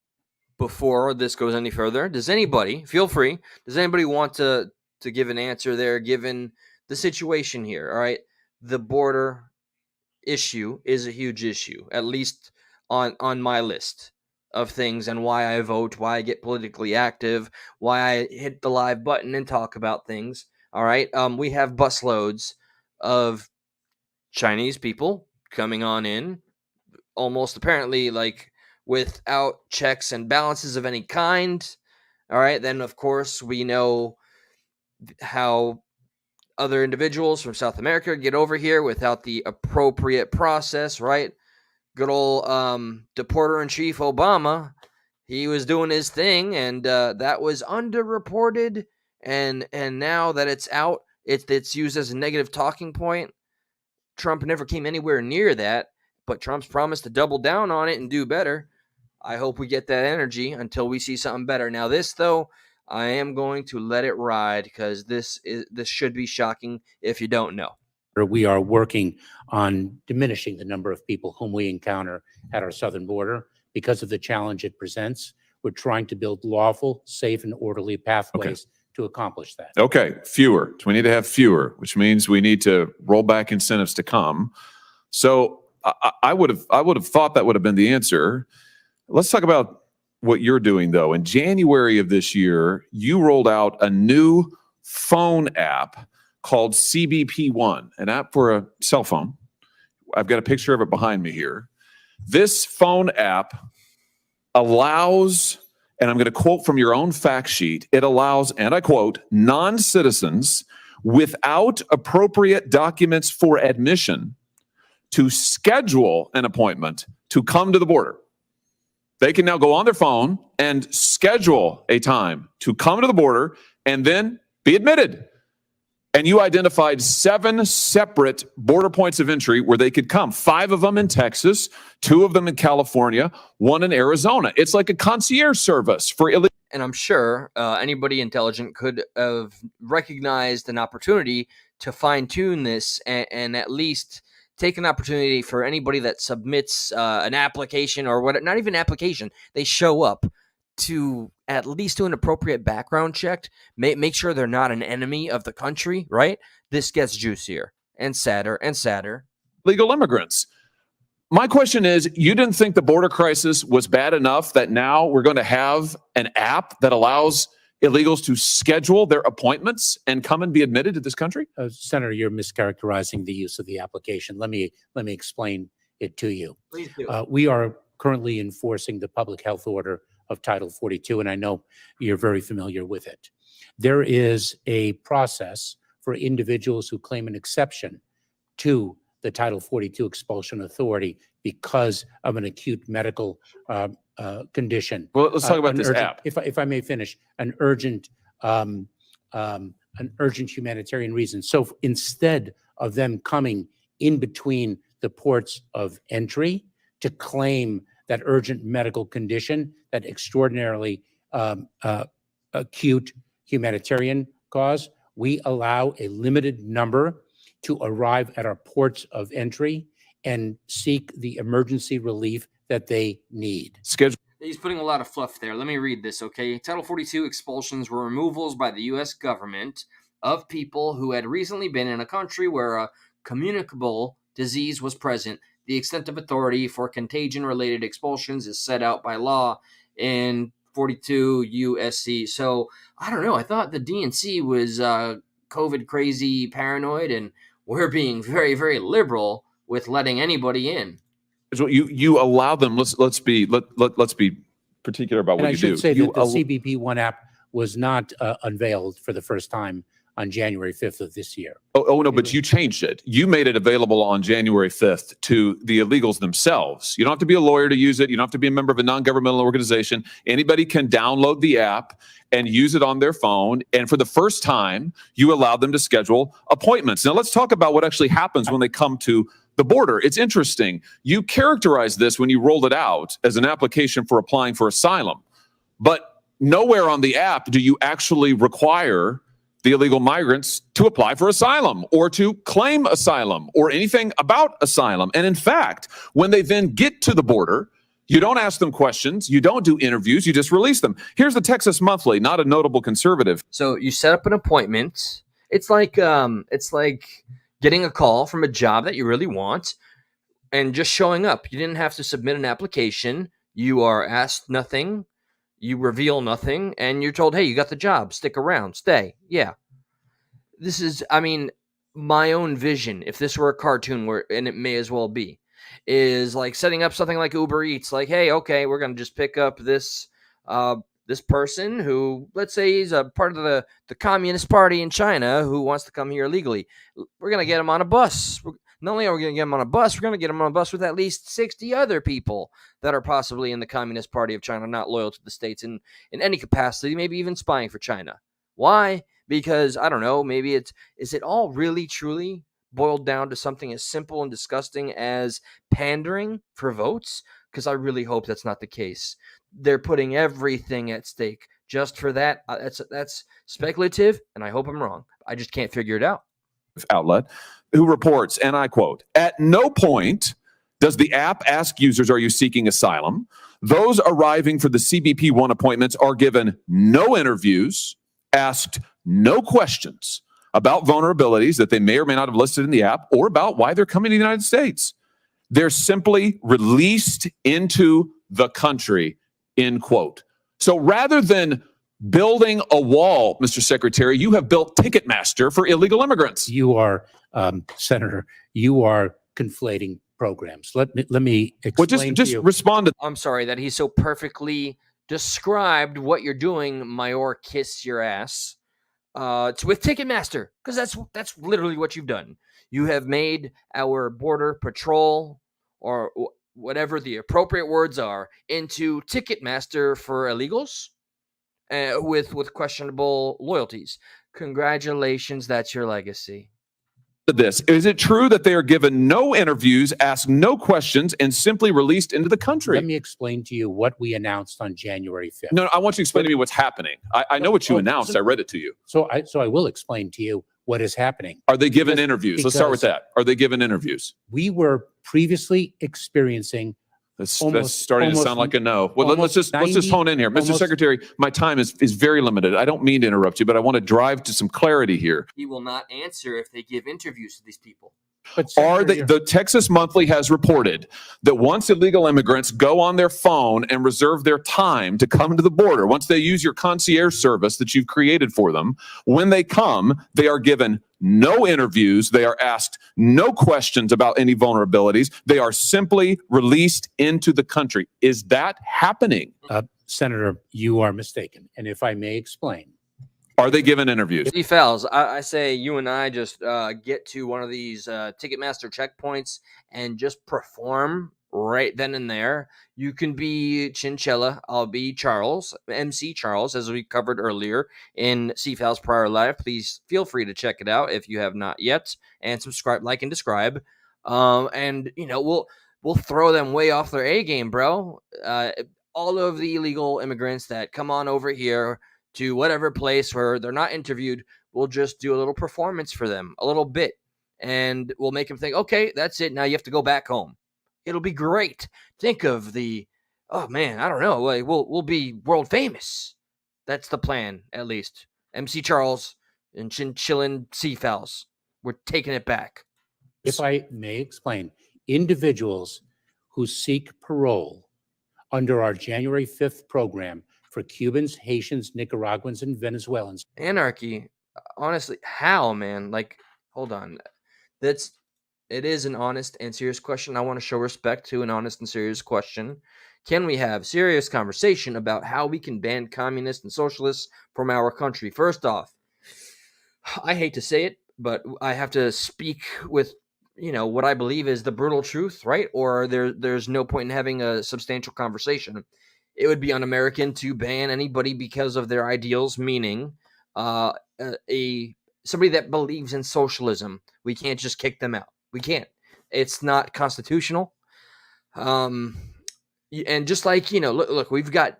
Before this goes any further, does anybody, feel free, does anybody want to give an answer there, given the situation here? All right. The border issue is a huge issue, at least on my list of things, and why I vote, why I get politically active, why I hit the live button and talk about things. All right. We have busloads of Chinese people coming on in, almost apparently like without checks and balances of any kind. All right. Then, of course, we know how other individuals from South America get over here without the appropriate process, right? Good old Deporter-in-Chief Obama, he was doing his thing, and that was underreported, and now that it's out, it's used as a negative talking point. Trump never came anywhere near that, but Trump's promised to double down on it and do better. I hope we get that energy until we see something better. Now, this, though, I am going to let it ride, because this should be shocking if you don't know. We are working on diminishing the number of people whom we encounter at our southern border because of the challenge it presents. We're trying to build lawful, safe, and orderly pathways to accomplish that. Okay, fewer. So we need to have fewer, which means we need to roll back incentives to come. So I would have thought that would have been the answer. Let's talk about what you're doing, though. In January of this year, you rolled out a new phone app called CBP One, an app for a cell phone. I've got a picture of it behind me here. This phone app allows, and I'm going to quote from your own fact sheet, it allows, and I quote, non-citizens without appropriate documents for admission to schedule an appointment to come to the border. They can now go on their phone and schedule a time to come to the border and then be admitted. And you identified 7 separate border points of entry where they could come. 5 of them in Texas, 2 of them in California, 1 in Arizona. It's like a concierge service for illegal. And I'm sure anybody intelligent could have recognized an opportunity to fine-tune this and at least take an opportunity for anybody that submits an application or what, not even application, they show up to at least do an appropriate background check, make sure they're not an enemy of the country, right? This gets juicier and sadder and sadder. Legal immigrants. My question is, you didn't think the border crisis was bad enough that now we're going to have an app that allows illegals to schedule their appointments and come and be admitted to this country? Senator, you're mischaracterizing the use of the application. Let me explain it to you. Please do. We are currently enforcing the public health order of Title 42, and I know you're very familiar with it. There is a process for individuals who claim an exception to the Title 42 expulsion authority because of an acute medical condition. Well, let's talk about this app. If I may finish, an urgent humanitarian reason. So instead of them coming in between the ports of entry to claim that urgent medical condition, that extraordinarily acute humanitarian cause, we allow a limited number to arrive at our ports of entry and seek the emergency relief that they need. Schedule. He's putting a lot of fluff there. Let me read this, okay? Title 42 expulsions were removals by the U.S. government of people who had recently been in a country where a communicable disease was present. The extent of authority for contagion-related expulsions is set out by law in 42 U.S.C. So, I don't know. I thought the DNC was COVID crazy, paranoid, and we're being very, very liberal with letting anybody in. You allow them. Let's be particular about what And I you should do. say that the CBP One app was not unveiled for the first time on January 5th of this year. Oh no, but you changed it. You made it available on January 5th to the illegals themselves. You don't have to be a lawyer to use it. You don't have to be a member of a non-governmental organization. Anybody can download the app and use it on their phone. And for the first time, you allow them to schedule appointments. Now let's talk about what actually happens when they come to the border. It's interesting. You characterized this when you rolled it out as an application for applying for asylum, but nowhere on the app do you actually require the illegal migrants to apply for asylum or to claim asylum or anything about asylum. And in fact, when they then get to the border, you don't ask them questions, you don't do interviews, you just release them. Here's the Texas Monthly, not a notable conservative. So you set up an appointment. It's like getting a call from a job that you really want and just showing up. You didn't have to submit an application. You are asked nothing. You reveal nothing, and you're told, hey, you got the job. Stick around. Stay. Yeah. This is, I mean, my own vision, if this were a cartoon, and it may as well be, is like setting up something like Uber Eats. Like, hey, okay, we're going to just pick up this this person who, let's say he's a part of the Communist Party in China who wants to come here illegally. We're going to get him on a bus. Not only are we going to get him on a bus, we're going to get him on a bus with at least 60 other people that are possibly in the Communist Party of China, not loyal to the states in any capacity, maybe even spying for China. Why? Because, I don't know, maybe is it all really, truly boiled down to something as simple and disgusting as pandering for votes? Because I really hope that's not the case. They're putting everything at stake just for that. That's speculative, and I hope I'm wrong. I just can't figure it out. Outlet who reports, and I quote, "At no point does the app ask users, are you seeking asylum? Those arriving for the CBP-1 appointments are given no interviews, asked no questions about vulnerabilities that they may or may not have listed in the app or about why they're coming to the United States. They're simply released into the country," end quote. So rather than building a wall, Mr. Secretary, you have built Ticketmaster for illegal immigrants. You are, Senator, you are conflating programs. Let me Well, explain just to you. respond to I'm sorry that he so perfectly described what you're doing, Mayor Kiss Your Ass, with Ticketmaster, because that's literally what you've done. You have made our border patrol, or whatever the appropriate words are, into Ticketmaster for illegals with questionable loyalties. Congratulations, that's your legacy. this. Is it true that they are given no interviews, asked no questions, and simply released into the country? Let me explain to you what we announced on January 5th. No, I want you to explain to me what's happening. I know what you Oh, announced. I read it to you. So I will explain to you what is happening. Are they given Because- interviews? Let's start with because- that. Are they given interviews? We were previously experiencing That's Almost- starting to almost- sound like a no. Well, let's just 90 hone in here. Mr. almost- Secretary, my time is very limited. I don't mean to interrupt you, but I want to drive to some clarity here. He will not answer if they give interviews to these people. but Are Senator, they, the Texas Monthly has reported that once illegal immigrants go on their phone and reserve their time to come to the border, once they use your concierge service that you've created for them, when they come, they are given no interviews. They are asked no questions about any vulnerabilities. They are simply released into the country. Is that happening? Senator, you are mistaken. And if I may explain, Are they given interviews? Steve Fells, I say you and I just get to one of these Ticketmaster checkpoints and just perform right then and there. You can be Chinchilla. I'll be Charles, MC Charles, as we covered earlier in CFAL's prior live. Please feel free to check it out if you have not yet, and subscribe, like, and describe. And we'll throw them way off their A game, bro. All of the illegal immigrants that come on over here to whatever place where they're not interviewed, we'll just do a little performance for them, a little bit, and we'll make them think, okay, that's it. Now you have to go back home. It'll be great. Think of oh man, I don't know. Like, we'll be world famous. That's the plan, at least. MC Charles and Chinchillin Seafowls. We're taking it back. if I may explain, individuals who seek parole under our January 5th program for Cubans, Haitians, Nicaraguans, and Venezuelans. Anarchy, honestly, how, man? Like, hold on. It is an honest and serious question. I want to show respect to an honest and serious question. Can we have serious conversation about how we can ban communists and socialists from our country? First off, I hate to say it, but I have to speak with what I believe is the brutal truth, right? Or there's no point in having a substantial conversation. It would be un-American to ban anybody because of their ideals, meaning somebody that believes in socialism. We can't just kick them out. We can't. It's not constitutional. And just like, look, we've got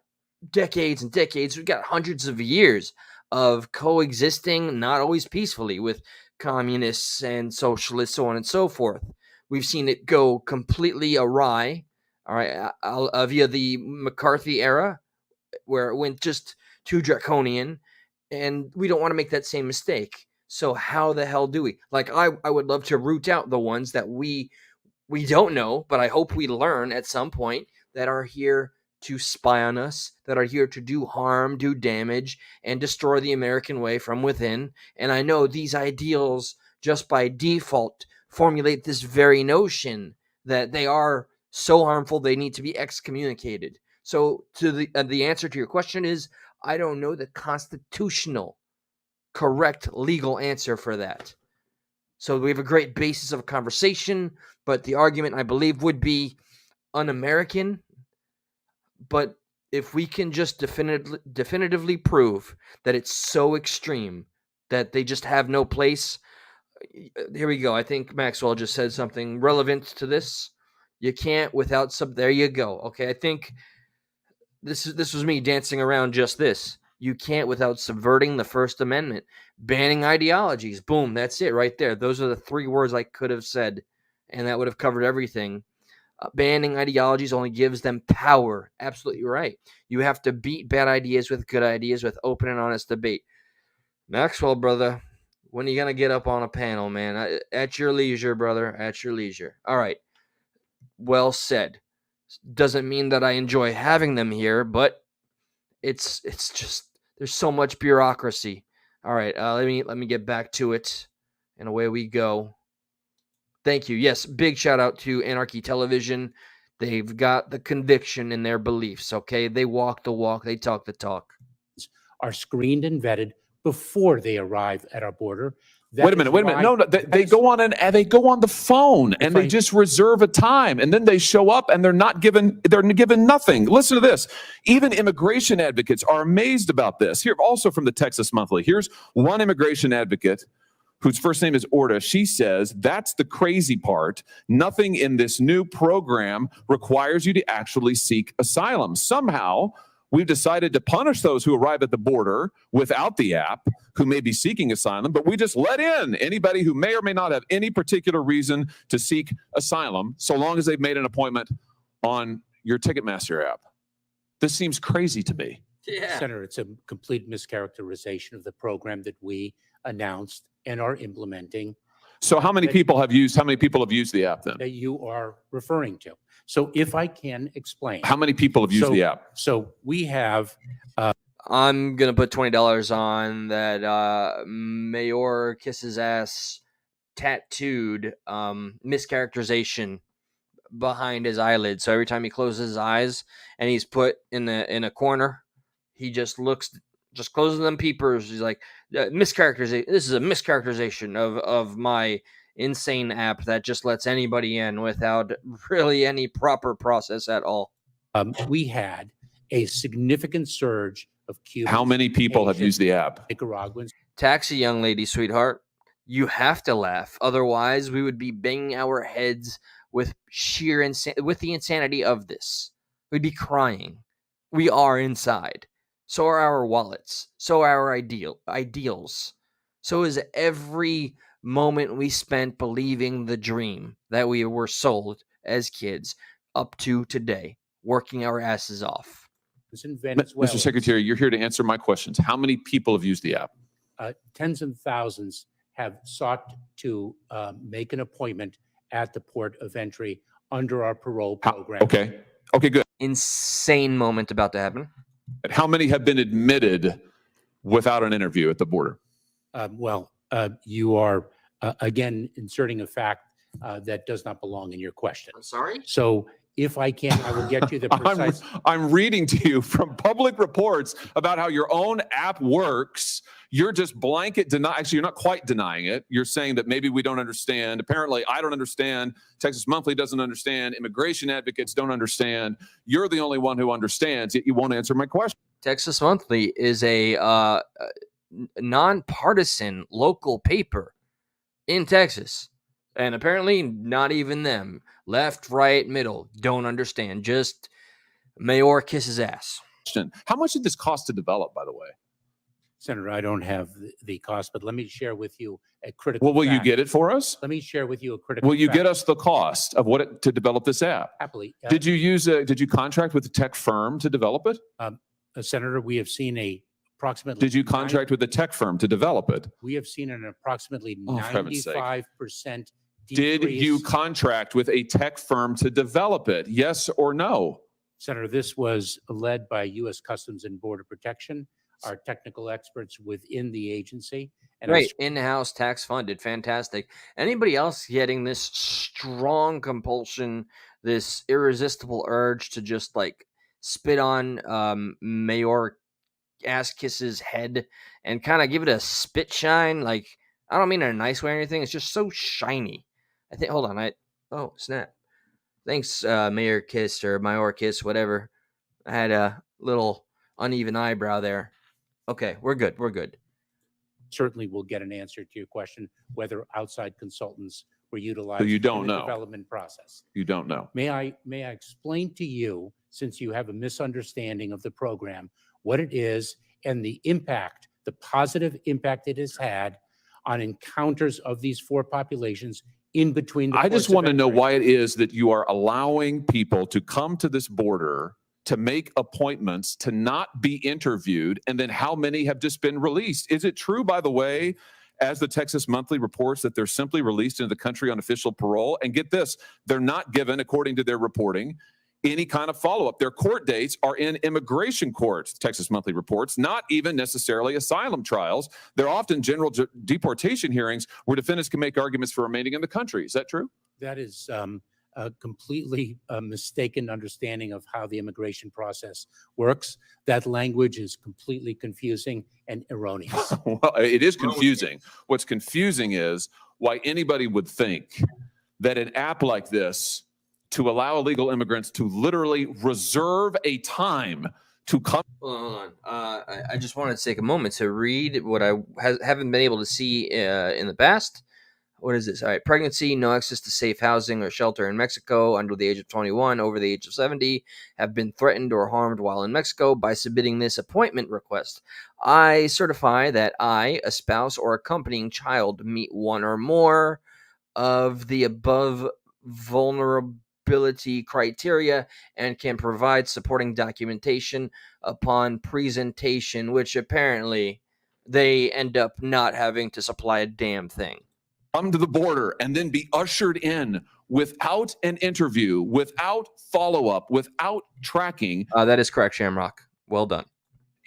decades and decades, we've got hundreds of years of coexisting, not always peacefully, with communists and socialists, so on and so forth. We've seen it go completely awry, all right, via the McCarthy era, where it went just too draconian, and we don't want to make that same mistake. So how the hell do we? Like, I would love to root out the ones that we don't know, but I hope we learn at some point, that are here to spy on us, that are here to do harm, do damage, and destroy the American way from within. And I know these ideals, just by default, formulate this very notion that they are so harmful they need to be excommunicated. So to the answer to your question is, I don't know the constitutional correct legal answer for that. So we have a great basis of conversation, but the argument, I believe, would be un-American. But if we can just definitively prove that it's so extreme that they just have no place, here we go. I think Maxwell just said something relevant to this. You can't without there you go. Okay, I think this was me dancing around just this. You can't without subverting the First Amendment, banning ideologies. Boom, that's it right there. Those are the 3 words I could have said, and that would have covered everything. Banning ideologies only gives them power. Absolutely right. You have to beat bad ideas with good ideas, with open and honest debate. Maxwell, brother, when are you going to get up on a panel, man? At your leisure, brother, at your leisure. All right. Well said. Doesn't mean that I enjoy having them here, but it's just, there's so much bureaucracy. All right, let me get back to it, and away we go. Thank you. Yes, big shout out to Anarchy Television. They've got the conviction in their beliefs, okay? They walk the walk, they talk the talk. Are screened and vetted before they arrive at our border. Wait a minute. No, they go on the phone and they just reserve a time, and then they show up and they're given nothing. Listen to this. Even immigration advocates are amazed about this. Here, also from the Texas Monthly. Here's one immigration advocate whose first name is Orta. She says, that's the crazy part. Nothing in this new program requires you to actually seek asylum. Somehow, we've decided to punish those who arrive at the border without the app, who may be seeking asylum, but we just let in anybody who may or may not have any particular reason to seek asylum, so long as they've made an appointment on your Ticketmaster app. This seems crazy to me. Yeah. Senator, it's a complete mischaracterization of the program that we announced and are implementing. So how many people have used the app then? That you are referring to. So if I can explain. How many people have used the app? So we have. I'm going to put $20 on that Mayor Kisses Ass tattooed mischaracterization behind his eyelid. So every time he closes his eyes and he's put in a corner, he just closes them peepers. He's like, mischaracterization. This is a mischaracterization of my insane app that just lets anybody in without really any proper process at all. We had a significant surge of Cubans. How many people have used the app? Nicaraguans. Taxi, young lady, sweetheart. You have to laugh. Otherwise, we would be banging our heads with with the insanity of this. We'd be crying. We are inside. So are our wallets. So are our ideals. So is every moment we spent believing the dream that we were sold as kids up to today, working our asses off. In Venezuela. Mr. Secretary, you're here to answer my questions. How many people have used the app? Tens of thousands have sought to make an appointment at the port of entry under our parole program. Okay, good. Insane moment about to happen. How many have been admitted without an interview at the border? You are, again, inserting a fact that does not belong in your question. I'm sorry? So if I can, I will get you the precise. I'm reading to you from public reports about how your own app works. You're just blanket denying. Actually, you're not quite denying it. You're saying that maybe we don't understand. Apparently, I don't understand. Texas Monthly doesn't understand. Immigration advocates don't understand. You're the only one who understands, yet you won't answer my question. Texas Monthly is a nonpartisan local paper in Texas. And apparently, not even them. Left, right, middle. Don't understand. Just Mayor kisses ass. How much did this cost to develop, by the way? Senator, I don't have the cost, but let me share with you a critical Well, will you fact. get it for us? Let me share with you a critical Will you fact. get us the cost of what it, to develop this app? Happily. Did you contract with a tech firm to develop it? Senator, we have seen approximately. Did you contract with a tech firm to develop it? We have seen an approximately Oh, for heaven's sake. 95% Did decrease. you contract with a tech firm to develop it? Yes or no? Senator, this was led by U.S. Customs and Border Protection, our technical experts within the agency. And Right, in-house, tax funded, fantastic. Anybody else getting this strong compulsion, this irresistible urge to just like spit on Mayor Ass Kiss's head and kind of give it a spit shine? Like, I don't mean in a nice way or anything. It's just so shiny. I think. Hold on. Oh snap! Thanks, Mayor Kiss or Mayor Kiss, whatever. I had a little uneven eyebrow there. Okay, we're good. We're good. certainly will get an answer to your question whether outside consultants were utilized So you don't in the know. development process. You don't know. May I explain to you, since you have a misunderstanding of the program, what it is and the impact, the positive impact it has had on encounters of these four populations in between the I just ports of want to know entry. why it is that you are allowing people to come to this border to make appointments, to not be interviewed, and then how many have just been released? Is it true, by the way, as the Texas Monthly reports, that they're simply released into the country on official parole? And get this, they're not given, according to their reporting, any kind of follow-up. Their court dates are in immigration courts, Texas Monthly reports, not even necessarily asylum trials. They're often general deportation hearings where defendants can make arguments for remaining in the country. Is that true? That is a completely mistaken understanding of how the immigration process works. That language is completely confusing and erroneous. Well, it is confusing. What's confusing is why anybody would think that an app like this to allow illegal immigrants to literally reserve a time to come. Hold on. I just wanted to take a moment to read what I haven't been able to see in the past. What is this? All right. Pregnancy, no access to safe housing or shelter in Mexico, under the age of 21, over the age of 70, have been threatened or harmed while in Mexico by submitting this appointment request. I certify that I, a spouse, or accompanying child meet one or more of the above vulnerability criteria and can provide supporting documentation upon presentation, which apparently they end up not having to supply a damn thing. Come to the border and then be ushered in without an interview, without follow-up, without tracking. That is correct, Shamrock. Well done.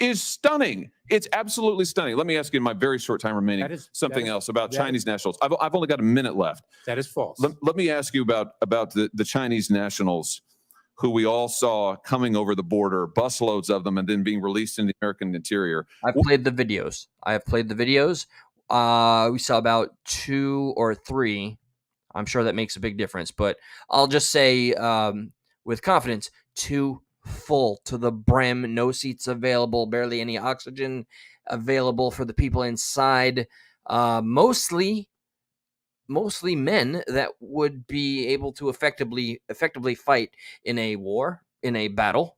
Is stunning. It's absolutely stunning. Let me ask you in my very short time remaining something else about Chinese nationals. I've only got a minute left. That is false. Let me ask you about the Chinese nationals who we all saw coming over the border, busloads of them, and then being released in the American interior. I've played the videos. I have played the videos. We saw about 2 or 3. I'm sure that makes a big difference, but I'll just say with confidence, 2 full to the brim, no seats available, barely any oxygen available for the people inside. Mostly men that would be able to effectively fight in a war, in a battle.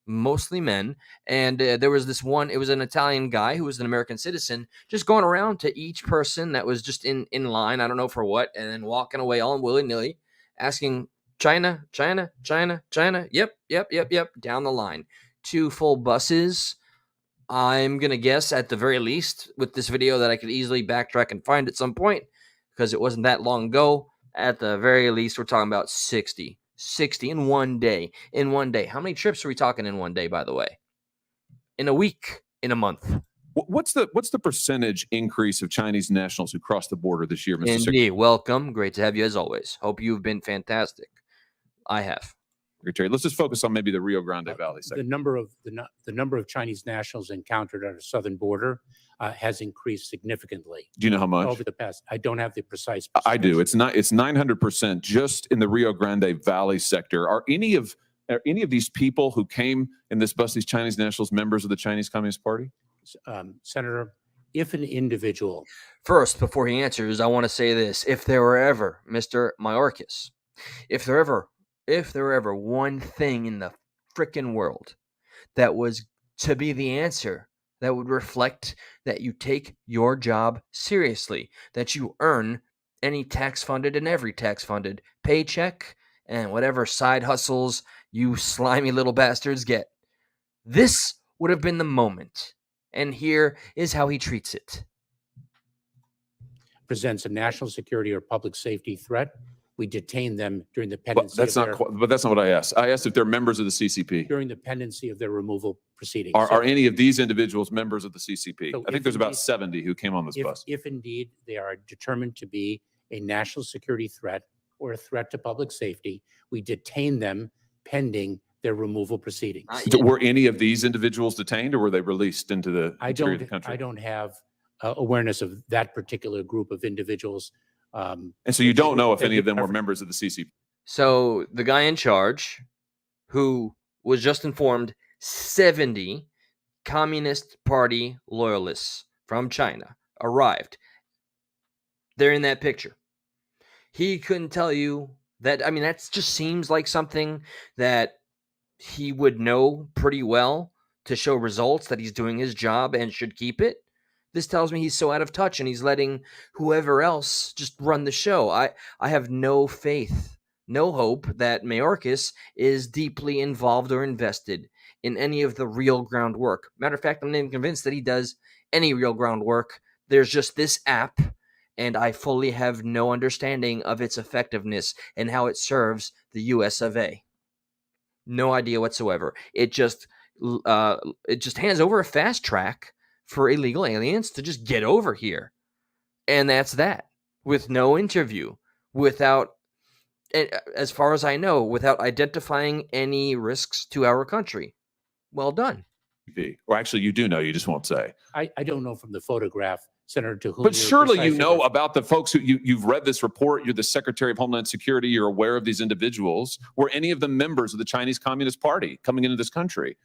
Mostly men. And there was this one, it was an Italian guy who was an American citizen, just going around to each person that was just in line, I don't know for what, and then walking away all willy-nilly, asking, China, China, China, China, yep, down the line. 2 full buses. I'm going to guess at the very least, with this video that I could easily backtrack and find at some point, because it wasn't that long ago, at the very least, we're talking about 60 in one day. How many trips are we talking in one day, by the way? In a week, in a month. What's the percentage increase of Chinese nationals who crossed the border this year, Mr. Indeed. Welcome. Great to have you as always. Hope you've been fantastic. I have. Secretary, let's just focus on maybe the Rio Grande Valley sector. The number of Chinese nationals encountered at our southern border has increased significally. Do you know how much? Over the past, I don't have the precise. I do. It's 900% just in the Rio Grande Valley sector. Are any of these people who came in this bus, these Chinese nationals, members of the Chinese Communist Party? Senator, if an individual, First, before he answers, I want to say this. If there were ever, Mr. Mayorkas, if there were ever one thing in the frickin' world that was to be the answer, that would reflect that you take your job seriously, that you earn any tax-funded and every tax-funded paycheck and whatever side hustles you slimy little bastards get, this would have been the moment. And here is how he treats it. presents a national security or public safety threat, we detain them during the But pendency that's of not, their, but that's not what I asked. I asked if they're members of the CCP. during the pendency of their removal proceedings. Are any of these individuals members of the CCP? So I think if there's about indeed- 70 who came on this bus. If indeed they are determined to be a national security threat or a threat to public safety, we detain them pending their removal proceedings. Were any of these individuals detained or were they released into the I interior of don't, the country? I don't have awareness of that particular group of individuals. And so you don't know if they- any of them they- were members of the CCP. So the guy in charge, who was just informed 70 Communist Party loyalists from China arrived. They're in that picture. He couldn't tell you that. I mean, that just seems like something that he would know pretty well to show results that he's doing his job and should keep it. This tells me he's so out of touch and he's letting whoever else just run the show. I have no faith, no hope that Mayorkas is deeply involved or invested in any of the real groundwork. Matter of fact, I'm not even convinced that he does any real groundwork. There's just this app, and I fully have no understanding of its effectiveness and how it serves the US of A. No idea whatsoever. It just hands over a fast track for illegal aliens to just get over here. And that's that. With no interview, without, as far as I know, without identifying any risks to our country. Well done. Or actually, you do know, you just won't say. I don't know from the photograph, Senator, to whom But you're surely you precisely know referring. about the folks who you've read this report. You're the Secretary of Homeland Security. You're aware of these individuals. Were any of them members of the Chinese Communist Party coming into this country?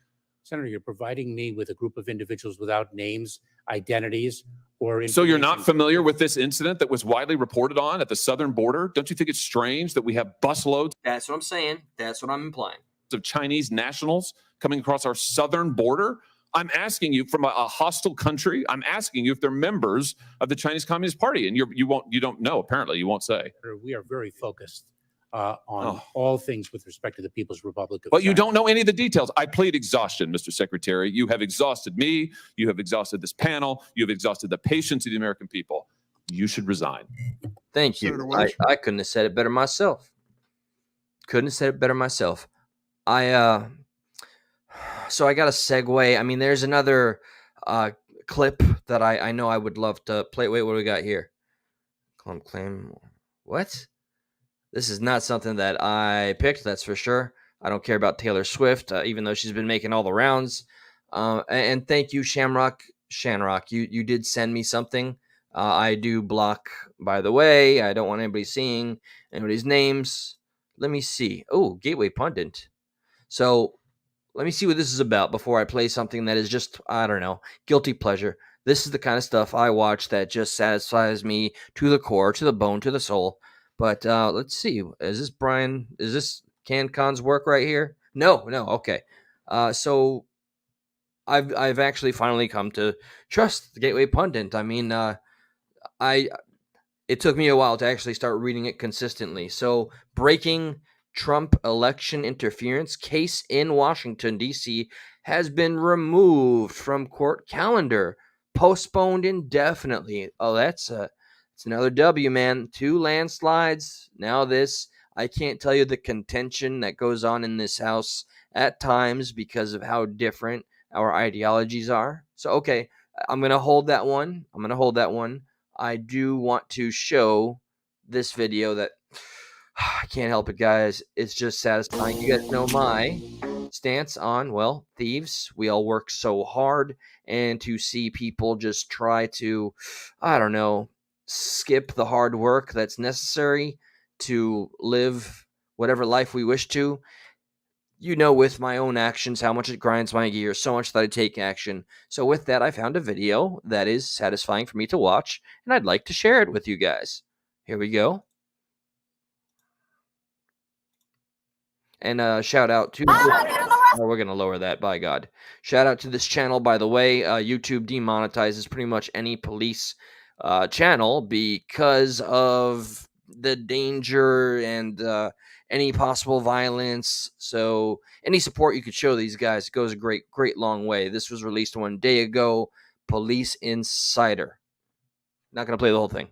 Senator, you're providing me with a group of individuals without names, identities, or So you're not information. familiar with this incident that was widely reported on at the southern border? Don't you think it's strange that we have busloads That's what I'm saying. That's what I'm implying. of Chinese nationals coming across our southern border? I'm asking you from a hostile country. I'm asking you if they're members of the Chinese Communist Party, and you don't know. Apparently, you won't say. We are very focused on Oh. all things with respect to the People's Republic of But you China. don't know any of the details. I plead exhaustion, Mr. Secretary. You have exhausted me. You have exhausted this panel. You have exhausted the patience of the American people. You should resign. Thank you. Senator Welch. I couldn't have said it better myself. So I got a segue. I mean, there's another clip that I know I would love to play. Wait, what do we got here? Claim. What? This is not something that I picked, that's for sure. I don't care about Taylor Swift, even though she's been making all the rounds. And thank you, Shamrock. You did send me something. I do block, by the way. I don't want anybody seeing anybody's names. Let me see. Oh, Gateway Pundit. So let me see what this is about before I play something that is just, I don't know, guilty pleasure. This is the kind of stuff I watch that just satisfies me to the core, to the bone, to the soul. But let's see. Is this Brian? Is this CanCon's work right here? No. Okay. So I've actually finally come to trust the Gateway Pundit. I mean, it took me a while to actually start reading it consistently. So, breaking Trump election interference case in Washington, D.C. has been removed from court calendar, postponed indefinitely. Oh, it's another W, man. 2 landslides. Now this. I can't tell you the contention that goes on in this house at times because of how different our ideologies are. So, okay, I'm going to hold that one. I do want to show this video that I can't help it, guys. It's just satisfying. You guys know my stance on, well, thieves. We all work so hard, and to see people just try to, I don't know, skip the hard work that's necessary to live whatever life we wish to, you know, with my own actions, how much it grinds my gears, so much that I take action. So with that, I found a video that is satisfying for me to watch, and I'd like to share it with you guys. Here we go. And shout out to... Oh, we're going to lower that, by God. Shout out to this channel, by the way. YouTube demonetizes pretty much any police channel because of the danger and any possible violence. So any support you could show these guys goes a great long way. This was released 1 day ago. Police Insider. Not going to play the whole thing.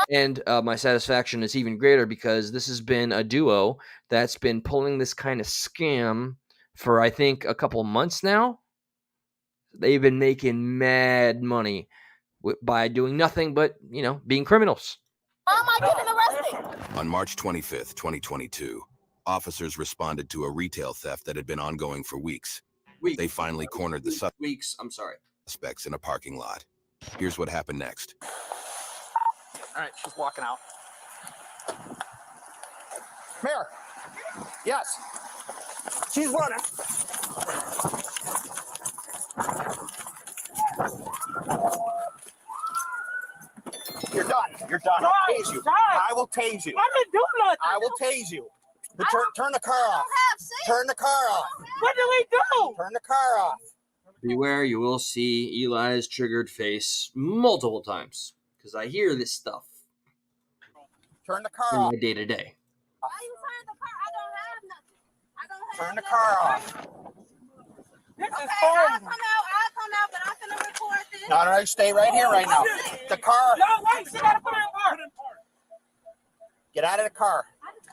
And my satisfaction is even greater because this has been a duo that's been pulling this kind of scam for, I think, a couple months now. They've been making mad money by doing nothing but, you know, being criminals. Why am I getting arrested? On March 25th, 2022, officers responded to a retail theft that had been ongoing for weeks. They finally cornered the suspects in a parking lot. Here's what happened next. All right, she's walking out. Mayor. Yes. She's running. You're done. You're done. I'll tase you. I will tase you. I didn't do nothing. I will tase you. Turn the car off. Turn the car off. What did we do? Turn the car off. Beware, you will see Eli's triggered face multiple times because I hear this stuff Turn the car in off. my day-to-day. Why you turn the car? I don't have nothing. I don't have Turn the nothing. car off. This is I'll come out, but I'm finna record this. No, stay right here right now. The car. No, wait, she gotta put it in park. Get out of the car.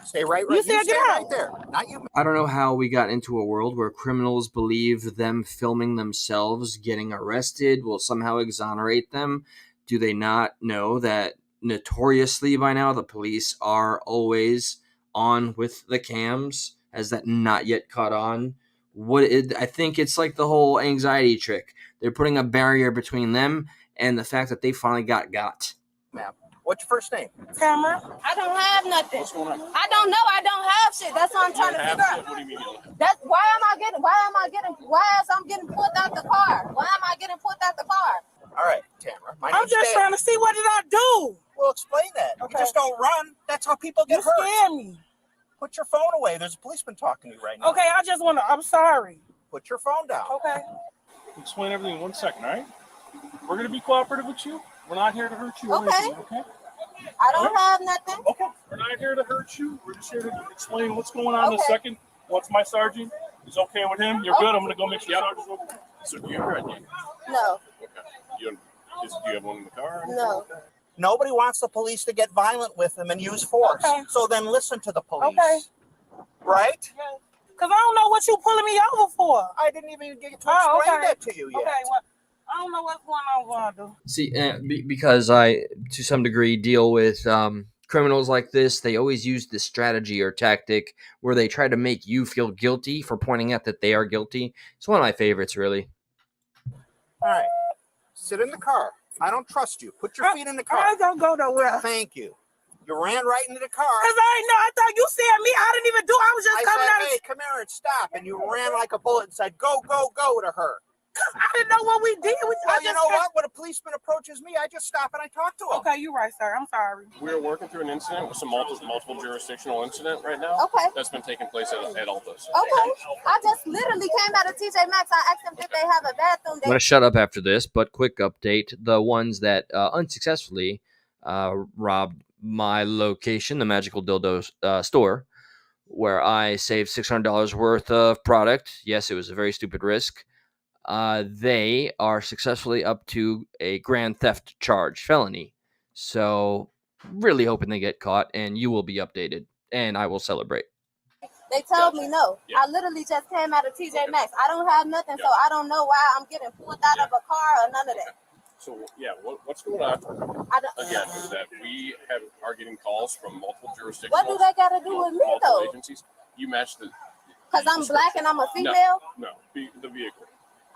Stay right. You said stay get right out. there. Not you. I don't know how we got into a world where criminals believe them filming themselves getting arrested will somehow exonerate them. Do they not know that notoriously by now the police are always on with the cams? Has that not yet caught on? I think it's like the whole anxiety trick. They're putting a barrier between them and the fact that they finally got. Ma'am, what's your first name? Camera. I don't have nothing. What's going on? I don't know. I don't have shit. That's what I'm trying to figure out. What do you mean? That's why I'm getting pulled out the car? Why am I getting pulled out the car? All right, Tamara. My I'm name's just Dan. trying to see what did I do? We'll explain that. Okay. You just don't run. That's how people get You hurt. scared me. Put your phone away. There's a policeman talking to you right now. Okay, I just want to. I'm sorry. Put your phone down. Okay. Explain everything in 1 second, all right? We're going to be cooperative with you. We're not here to hurt you. or Okay. anything, okay? I don't have nothing. Okay. We're not here to hurt you. We're just here to explain what's going on in a Okay. second. Once my sergeant is okay with him, you're good. I'm going to go make sure sergeant's okay. So do you have ID? No. Okay. Do you have one in the car? No. Nobody wants the police to get violent with them and use force. Okay. So then listen to the police. Okay. Right? Because I don't know what you pulling me over for. I didn't even get to Oh, explain okay. that to you yet. Okay, well, I don't know what's going on, Wanda. See, because I, to some degree, deal with criminals like this, they always use this strategy or tactic where they try to make you feel guilty for pointing out that they are guilty. It's one of my favorites, really. All right. Sit in the car. I don't trust you. Put your feet in the car. I don't go nowhere. Thank you. You ran right into the car. Because I thought you said me. I didn't even do. I was just I coming said, out of. hey, come here and stop. And you ran like a bullet and said, go, go, go to her. I didn't know what we did. Well, you know what? When a policeman approaches me, I just stop and I talk to him. Okay, you're right, sir. I'm sorry. We're working through an incident with some multiple jurisdictional incident right now. Okay. That's been taking place at Altos. Okay. I just literally came out of TJ Maxx. I asked them if they have a bathroom. I'm going to shut up after this, but quick update. The ones that unsuccessfully robbed my location, the Magical Dildo store, where I saved $600 worth of product. Yes, it was a very stupid risk. They are successfully up to a grand theft charge felony. So really hoping they get caught, and you will be updated, and I will celebrate. They told me no. Yeah. I literally just came out of TJ Maxx. I don't have nothing, so I don't know why I'm getting pulled out of a car or none of that. So yeah, what's going on I don't, again is that we are getting calls from multiple jurisdictions. what do they got to do with me multiple though? agencies. You match the. Because I'm black and I'm a female. No, the vehicle.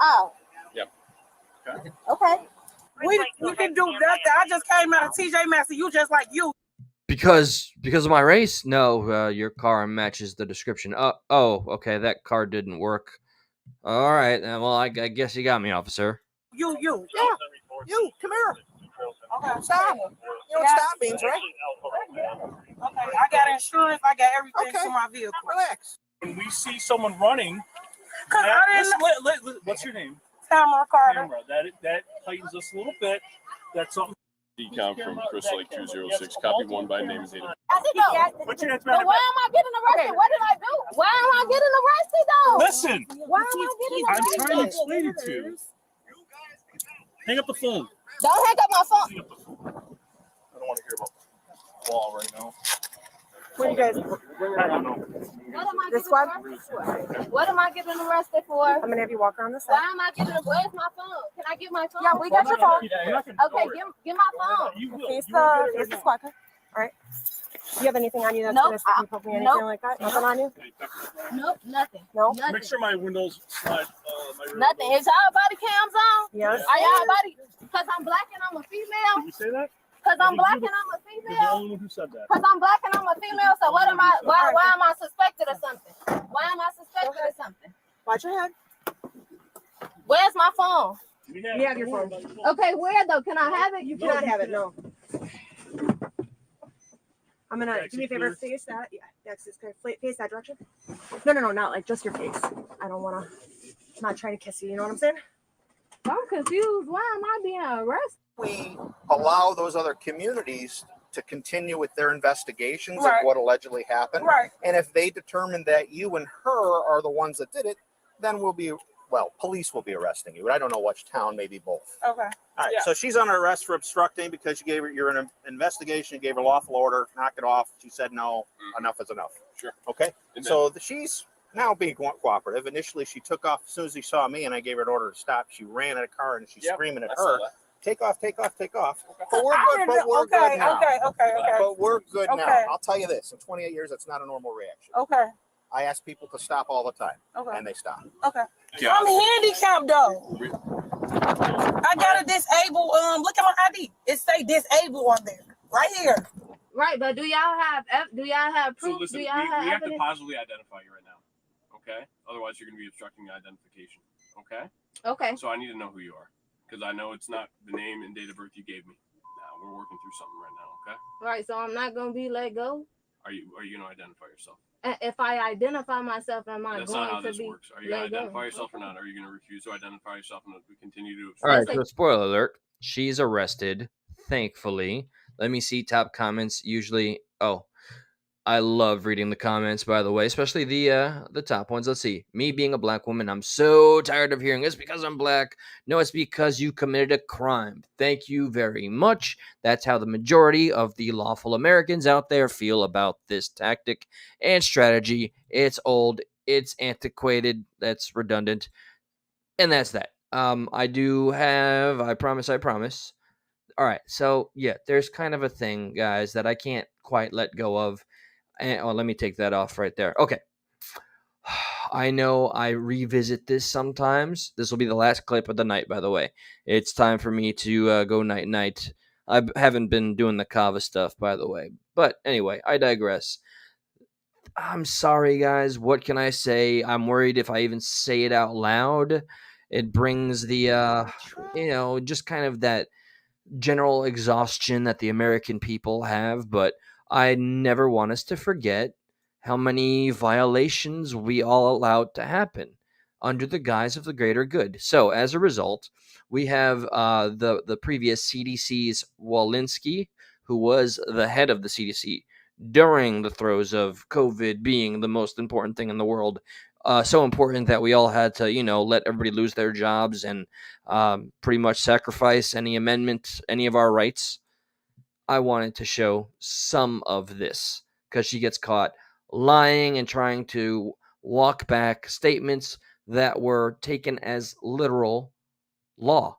Oh. Yep. Okay. Okay. We can do nothing. I just came out of TJ Maxx and you just like you. Because of my race? No, your car matches the description. Oh, okay, that car didn't work. All right, well, I guess you got me, officer. You, come here. Okay, stop. You know what stop means, right? Okay, I got insurance. I got everything Okay. for my vehicle. Relax. When we see someone running, what's your name? Tamara Carter. Camera. That heightens us a little bit. That's something. Decom from Crystal Lake 206. Copy 1 by name is 80. I did know. What's your name? But why am I getting arrested? What did I do? Why am I getting arrested though? Listen, Why am I getting I'm arrested? trying to explain it to you. Hang up the phone. Don't hang up my phone. I don't want to hear about the law right now. What you guys? I don't know. What am I getting arrested for? What am I getting arrested for? I'm gonna have you walk around the side. Why am I getting? Where's my phone? Can I get my phone? Yeah, we got your phone. Okay, give my phone. Face the squad car. All right. Do you have anything on you that's gonna stick people or anything like that? Nothing on you? Nope, nothing. No. Nothing. Make sure my windows slide. Nothing. Is y'all body cams on? Yes. Are y'all body? Because I'm black and I'm a female. Did you say that? Because I'm black and I'm a You're the female. only one who said that. Because I'm black and I'm a female. So what am I? Why am I suspected of something? Why am I suspected of something? Watch your head. Where's my phone? You have your phone. Okay, where though? Can I have it? You cannot have it. No. I'm gonna do me a favor. Face that. Yeah, that's just gonna face that direction. No, not like just your face. I don't wanna. I'm not trying to kiss you. You know what I'm saying? I'm confused. Why am I being arrested? We allow those other communities to continue with their investigations Right. of what allegedly happened. Right. And if they determine that you and her are the ones that did it, then police will be arresting you. But I don't know which town, maybe both. Okay. All right, Yeah. so she's under arrest for obstructing because you're in an investigation, you gave her lawful order, knock it off. She said no, enough is enough. Sure. Okay, And so she's now being cooperative. Initially, she took off as soon as she saw me, and I gave her an order to stop. She ran at a car and she's screaming at her, take off. But we're good, good now. Okay. But we're good now. Okay. I'll tell you this, in 28 years, that's not a normal reaction. Okay. I ask people to stop all the time, Okay. and they stop. Okay. Yeah. I'm handicapped though. I got a disabled. Look at my ID. It say disabled on there, right here. Right, but do y'all have proof? So listen, do we y'all have have to evidence? positively identify you right now. Okay? Otherwise, you're going to be obstructing identification. Okay? Okay. So I need to know who you are. Because I know it's not the name and date of birth you gave me. Now, we're working through something right now, okay? Right, so I'm not gonna be let go. Are you going to identify yourself? If I identify myself, am I That's going not how to this be works. Are you going let to go? identify yourself or not? Are you going to refuse to identify yourself and we continue to All right, obstruct? so spoiler alert. She's arrested, thankfully. Let me see top comments. Usually, I love reading the comments, by the way, especially the top ones. Let's see. Me being a black woman, I'm so tired of hearing it's because I'm black. No, it's because you committed a crime. Thank you very much. That's how the majority of the lawful Americans out there feel about this tactic and strategy. It's old, it's antiquated, that's redundant, and that's that. I promise. All right, so yeah, there's kind of a thing, guys, that I can't quite let go of. And let me take that off right there. Okay. I know I revisit this sometimes. This will be the last clip of the night, by the way. It's time for me to go night-night. I haven't been doing the kava stuff, by the way. But anyway, I digress. I'm sorry, guys. What can I say? I'm worried if I even say it out loud, it brings the, just kind of that general exhaustion that the American people have, but I never want us to forget how many violations we all allowed to happen under the guise of the greater good. So as a result, we have the previous CDC's Walensky, who was the head of the CDC during the throes of COVID being the most important thing in the world. So important that we all had to, let everybody lose their jobs and pretty much sacrifice any of our rights. I wanted to show some of this because she gets caught lying and trying to walk back statements that were taken as literal law.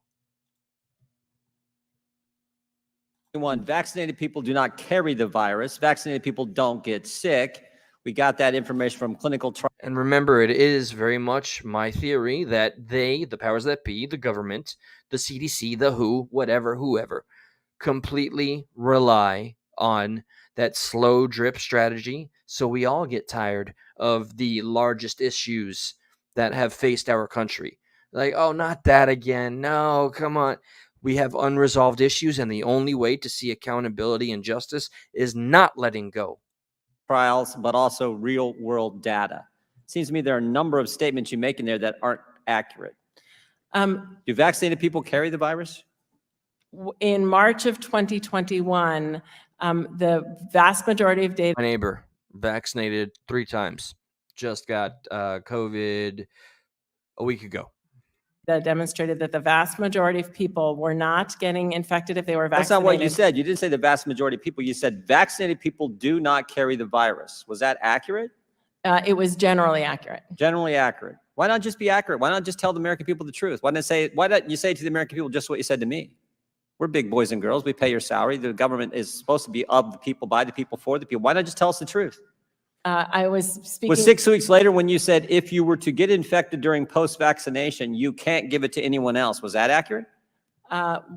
Vaccinated people do not carry the virus. Vaccinated people don't get sick. We got that information from clinical trials. And remember, it is very much my theory that they, the powers that be, the government, the CDC, the WHO, whoever, completely rely on that slow drip strategy, so we all get tired of the largest issues that have faced our country. Like, oh, not that again. No, come on. We have unresolved issues, and the only way to see accountability and justice is not letting go. Trials, but also real world data. It seems to me there are a number of statements you make in there that aren't accurate. Do vaccinated people carry the virus? In March of 2021, the vast majority of data. My neighbor, vaccinated 3 times, just got COVID a week ago. That demonstrated that the vast majority of people were not getting infected if they were vaccinated. That's not what you said. You didn't say the vast majority of people. You said vaccinated people do not carry the virus. Was that accurate? It was generally accurate. Generally accurate. Why not just be accurate? Why not just tell the American people the truth? Why don't you say to the American people just what you said to me? We're big boys and girls. We pay your salary. The government is supposed to be of the people, by the people, for the people. Why not just tell us the truth? I was speaking. Was 6 weeks later when you said if you were to get infected during post-vaccination, you can't give it to anyone else. Was that accurate?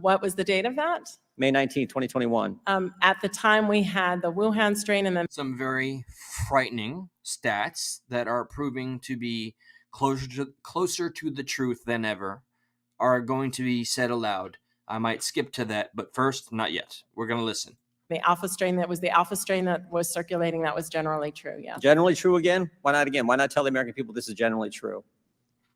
What was the date of that? May 19, 2021. At the time, we had the Wuhan strain and then some very frightening stats that are proving to be closer to the truth than ever are going to be said aloud. I might skip to that, but first, not yet. We're going to listen. The alpha strain that was circulating, that was generally true, yeah. Generally true again? Why not again? Why not tell the American people this is generally true?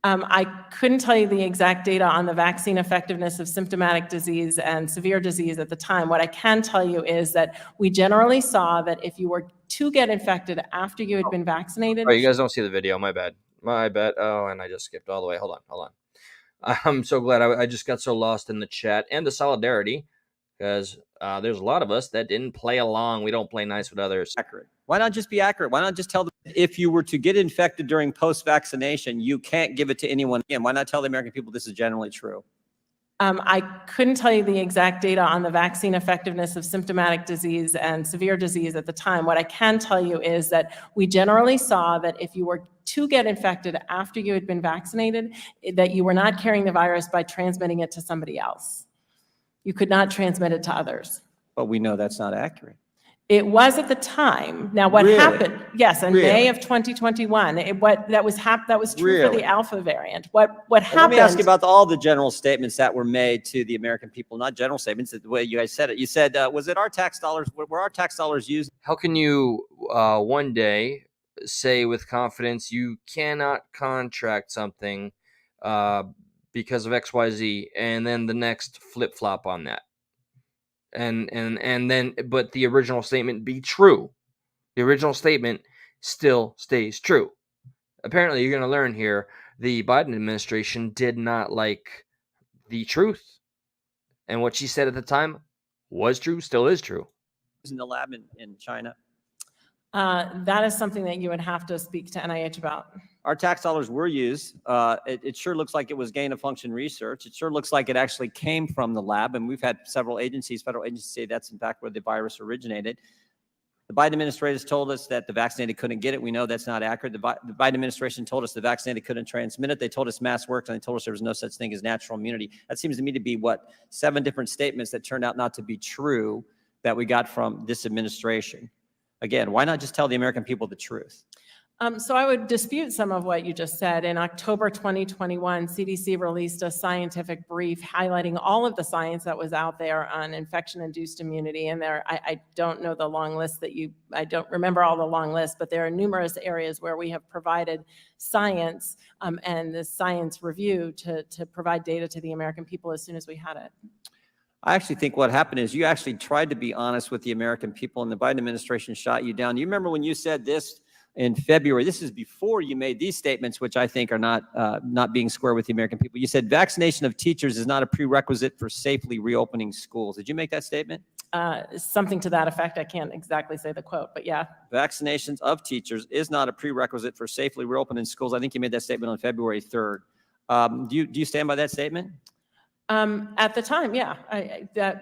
I couldn't tell you the exact data on the vaccine effectiveness of symptomatic disease and severe disease at the time. What I can tell you is that we generally saw that if you were to get infected after you had been vaccinated. Oh, you guys don't see the video. My bad. My bad. Oh, and I just skipped all the way. Hold on. I'm so glad I just got so lost in the chat and the solidarity, because there's a lot of us that didn't play along. We don't play nice with others. Accurate. Why not just be accurate? Why not just tell them if you were to get infected during post-vaccination, you can't give it to anyone again? Why not tell the American people this is generally true? I couldn't tell you the exact data on the vaccine effectiveness of symptomatic disease and severe disease at the time. What I can tell you is that we generally saw that if you were to get infected after you had been vaccinated, that you were not carrying the virus by transmitting it to somebody else. You could not transmit it to others. But we know that's not accurate. It was at the time. Now, what happened? Yes, in May of 2021. That was true for the Alpha variant. What happened? Let me ask you about all the general statements that were made to the American people. Not general statements, the way you guys said it. You said, was it our tax dollars? Were our tax dollars used? How can you one day say with confidence you cannot contract something because of XYZ, and then the next flip flop on that? And then, but the original statement be true. The original statement still stays true. Apparently, you're going to learn here, the Biden administration did not like the truth. And what she said at the time was true, still is true. In the lab in China. That is something that you would have to speak to NIH about. Our tax dollars were used. It sure looks like it was gain-of-function research. It sure looks like it actually came from the lab, and we've had several agencies, federal agencies, say that's in fact where the virus originated. The Biden administration told us that the vaccinated couldn't get it. We know that's not accurate. The Biden administration told us the vaccinated couldn't transmit it. They told us masks worked, and they told us there was no such thing as natural immunity. That seems to me to be, 7 different statements that turned out not to be true that we got from this administration. Again, why not just tell the American people the truth? So I would dispute some of what you just said. In October 2021, CDC released a scientific brief highlighting all of the science that was out there on infection-induced immunity. And I don't know the long list I don't remember all the long lists, but there are numerous areas where we have provided science and the science review to provide data to the American people as soon as we had it. I actually think what happened is you actually tried to be honest with the American people, and the Biden administration shot you down. You remember when you said this in February? This is before you made these statements, which I think are not being square with the American people. You said vaccination of teachers is not a prerequisite for safely reopening schools. Did you make that statement? Something to that effect. I can't exactly say the quote, but yeah. Vaccinations of teachers is not a prerequisite for safely reopening schools. I think you made that statement on February 3rd. Do you stand by that statement? At the time, yeah,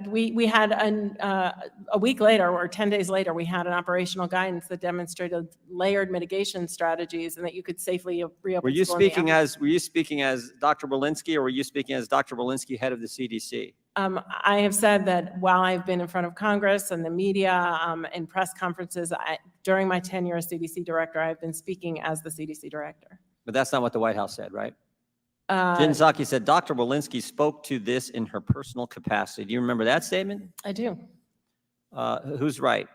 we had a week later or 10 days later, we had an operational guidance that demonstrated layered mitigation strategies and that you could safely reopen. Were you speaking as Dr. Walensky, or were you speaking as Dr. Walensky, head of the CDC? I have said that while I've been in front of Congress and the media and press conferences, during my tenure as CDC director, I've been speaking as the CDC director. But that's not what the White House said, right? Uh, Jen Psaki said Dr. Walensky spoke to this in her personal capacity. Do you remember that statement? I do. Who's right?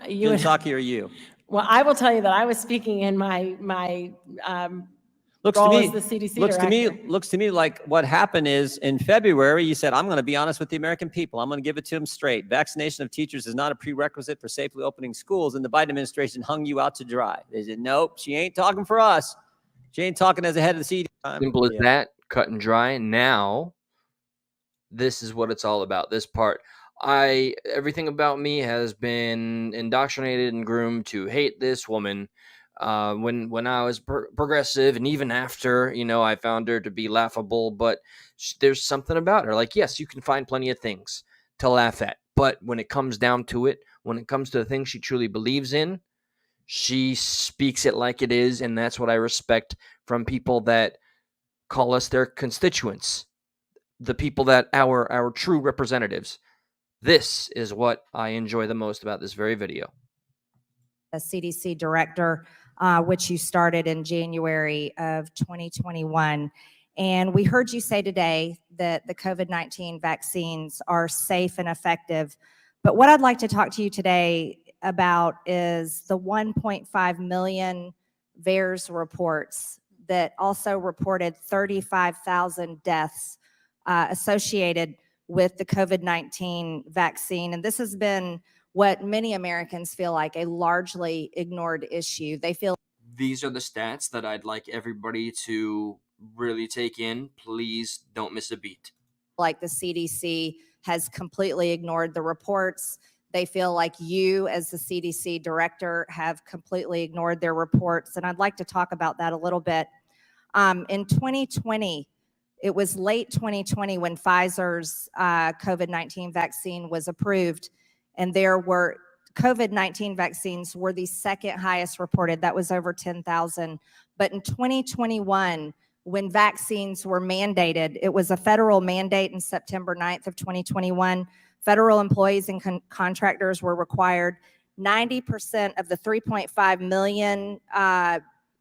You Jen would- Psaki or you? Well, I will tell you that I was speaking in my Looks role to me, as the CDC looks director. to me like what happened is in February, you said, I'm going to be honest with the American people. I'm going to give it to them straight. Vaccination of teachers is not a prerequisite for safely opening schools. And the Biden administration hung you out to dry. They said, nope, she ain't talking for us. She ain't talking as a head of the CDC. Simple as that, cut and dry. Now, this is what it's all about. This part. Everything about me has been indoctrinated and groomed to hate this woman. When I was progressive, and even after, I found her to be laughable, but there's something about her. Like, yes, you can find plenty of things to laugh at, but when it comes down to it, when it comes to the things she truly believes in, she speaks it like it is, and that's what I respect from people that call us their constituents, the people that our true representatives. This is what I enjoy the most about this very video. A CDC director, which you started in January of 2021. And we heard you say today that the COVID-19 vaccines are safe and effective. But what I'd like to talk to you today about is the 1.5 million VAERS reports that also reported 35,000 deaths associated with the COVID-19 vaccine. And this has been what many Americans feel like a largely ignored issue. They feel These are the stats that I'd like everybody to really take in. Please don't miss a beat. like the CDC has completely ignored the reports. They feel like you, as the CDC director, have completely ignored their reports. And I'd like to talk about that a little bit. In 2020, it was late 2020 when Pfizer's COVID-19 vaccine was approved, and there were COVID-19 vaccines were the second highest reported. That was over 10,000. But in 2021, when vaccines were mandated, it was a federal mandate in September 9th of 2021. Federal employees and contractors were required. 90% of the 3.5 million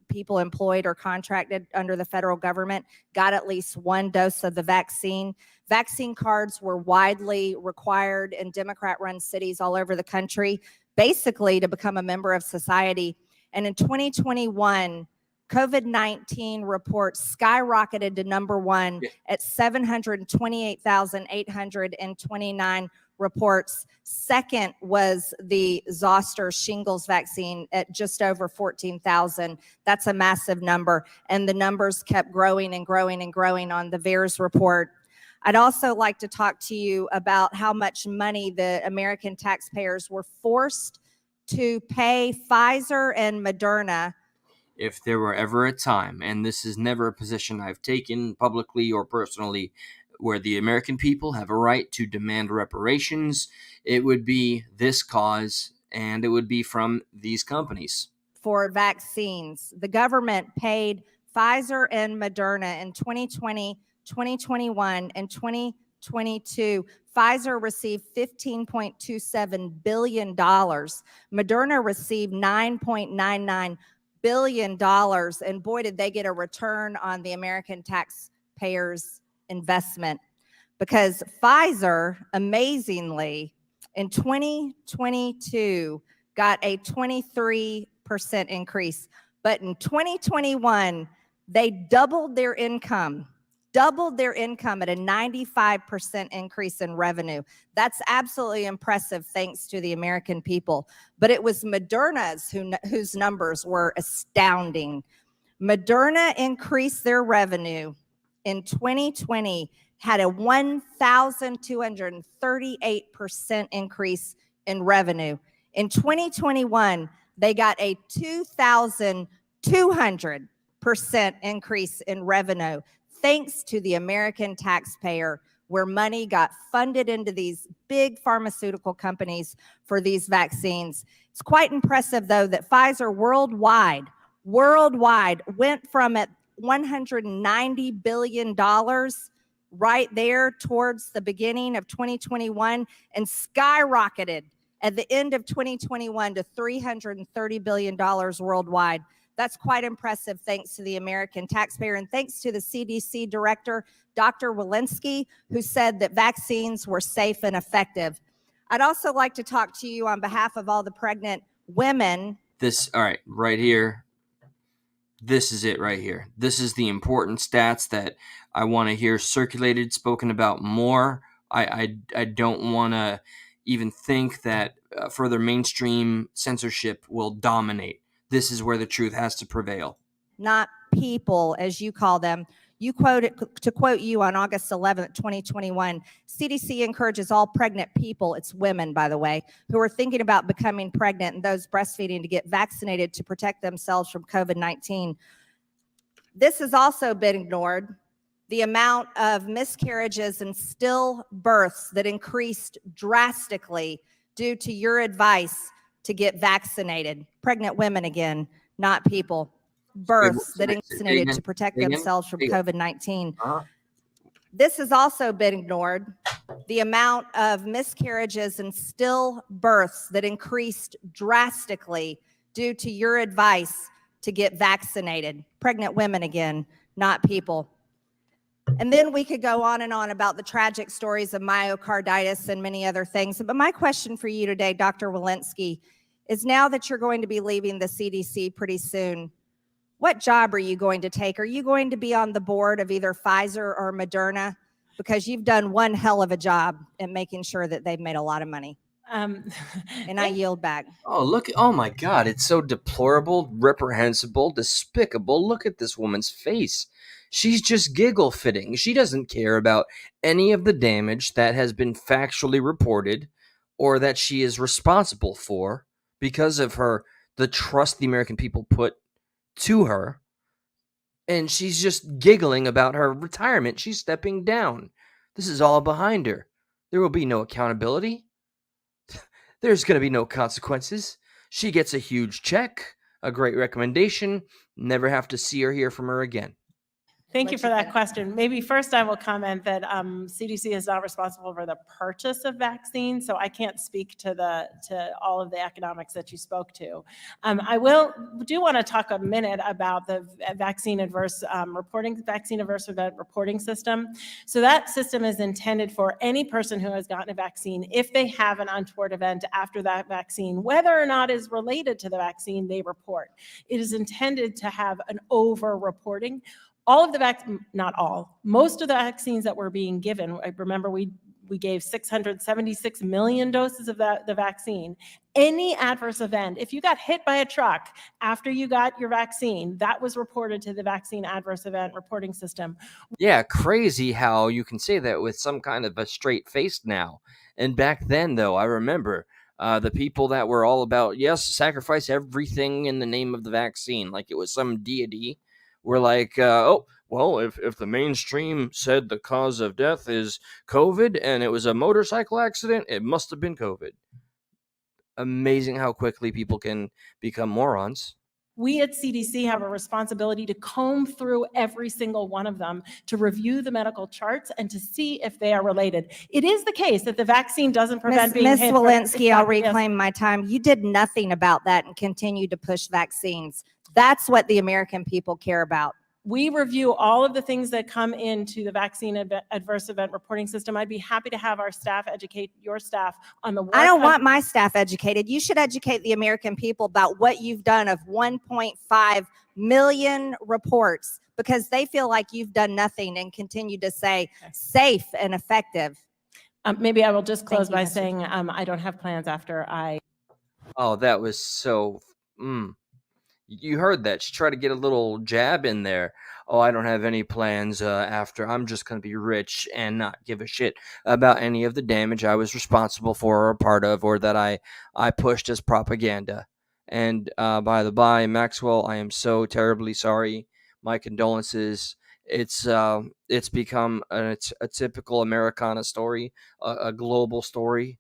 people employed or contracted under the federal government got at least one dose of the vaccine. Vaccine cards were widely required in Democrat-run cities all over the country, basically to become a member of society. And in 2021, COVID-19 reports skyrocketed to number one at 728,829 reports. Second was the zoster shingles vaccine at just over 14,000. That's a massive number. And the numbers kept growing and growing and growing on the VAERS report. I'd also like to talk to you about how much money the American taxpayers were forced to pay Pfizer and Moderna. If there were ever a time, and this is never a position I've taken publicly or personally, where the American people have a right to demand reparations, it would be this cause, and it would be from these companies. For vaccines, the government paid Pfizer and Moderna in 2020, 2021, and 2022. Pfizer received $15.27 billion. Moderna received $9.99 billion. And boy, did they get a return on the American taxpayers' investment. Because Pfizer, amazingly, in 2022, got a 23% increase. But in 2021, they doubled their income at a 95% increase in revenue. That's absolutely impressive, thanks to the American people. But it was Moderna's whose numbers were astounding. Moderna increased their revenue in 2020, had a 1,238% increase in revenue. In 2021, they got a 2,200% increase in revenue, thanks to the American taxpayer, where money got funded into these big pharmaceutical companies for these vaccines. It's quite impressive, though, that Pfizer worldwide went from at $190 billion right there towards the beginning of 2021 and skyrocketed at the end of 2021 to $330 billion worldwide. That's quite impressive, thanks to the American taxpayer and thanks to the CDC director, Dr. Walensky, who said that vaccines were safe and effective. I'd also like to talk to you on behalf of all the pregnant women. All right, right here. This is it right here. This is the important stats that I want to hear circulated, spoken about more. I don't want to even think that further mainstream censorship will dominate. This is where the truth has to prevail. Not people, as you call them. You to quote you on August 11th, 2021, CDC encourages all pregnant people, it's women, by the way, who are thinking about becoming pregnant and those breastfeeding to get vaccinated to protect themselves from COVID-19. This has also been ignored. The amount of miscarriages and stillbirths that increased drastically due to your advice to get vaccinated. Pregnant women again, not people. Births that vaccinated to protect themselves from COVID-19. This has also been ignored. The amount of miscarriages and stillbirths that increased drastically due to your advice to get vaccinated. Pregnant women again, not people. And then we could go on and on about the tragic stories of myocarditis and many other things. But my question for you today, Dr. Walensky, is now that you're going to be leaving the CDC pretty soon, what job are you going to take? Are you going to be on the board of either Pfizer or Moderna? Because you've done one hell of a job at making sure that they've made a lot of money. And I yield back. Oh, look. Oh, my God. It's so deplorable, reprehensible, despicable. Look at this woman's face. She's just giggle fitting. She doesn't care about any of the damage that has been factually reported or that she is responsible for because of the trust the American people put to her, and she's just giggling about her retirement. She's stepping down. This is all behind her. There will be no accountability. There's going to be no consequences. She gets a huge check, a great recommendation, never have to see or hear from her again. Thank you for that question. Maybe first I will comment that CDC is not responsible for the purchase of vaccines, so I can't speak to all of the economics that you spoke to. I do want to talk a minute about the vaccine adverse event reporting system. So that system is intended for any person who has gotten a vaccine, if they have an untoward event after that vaccine, whether or not is related to the vaccine, they report. It is intended to have an over-reporting. All of the not all, most of the vaccines that were being given, I remember we gave 676 million doses of the vaccine. Any adverse event, if you got hit by a truck after you got your vaccine, that was reported to the vaccine adverse event reporting system. Yeah, crazy how you can say that with some kind of a straight face now. And back then, though, I remember the people that were all about, yes, sacrifice everything in the name of the vaccine, like it was some deity. We're like, oh, well, if the mainstream said the cause of death is COVID and it was a motorcycle accident, it must have been COVID. Amazing how quickly people can become morons. We at CDC have a responsibility to comb through every single one of them, to review the medical charts and to see if they are related. It is the case that the vaccine doesn't prevent being hit. Ms. Walensky, I'll reclaim my time. You did nothing about that and continue to push vaccines. That's what the American people care about. We review all of the things that come into the vaccine adverse event reporting system. I'd be happy to have our staff educate your staff on the work. I don't want my staff educated. You should educate the American people about what you've done of 1.5 million reports, because they feel like you've done nothing and continue to say safe and effective. Maybe I will just close by saying I don't have plans after I. Oh, that was so. You heard that. She tried to get a little jab in there. Oh, I don't have any plans after. I'm just going to be rich and not give a shit about any of the damage I was responsible for or a part of or that I pushed as propaganda. And by the by, Maxwell, I am so terribly sorry. My condolences. It's become a typical Americana story, a global story.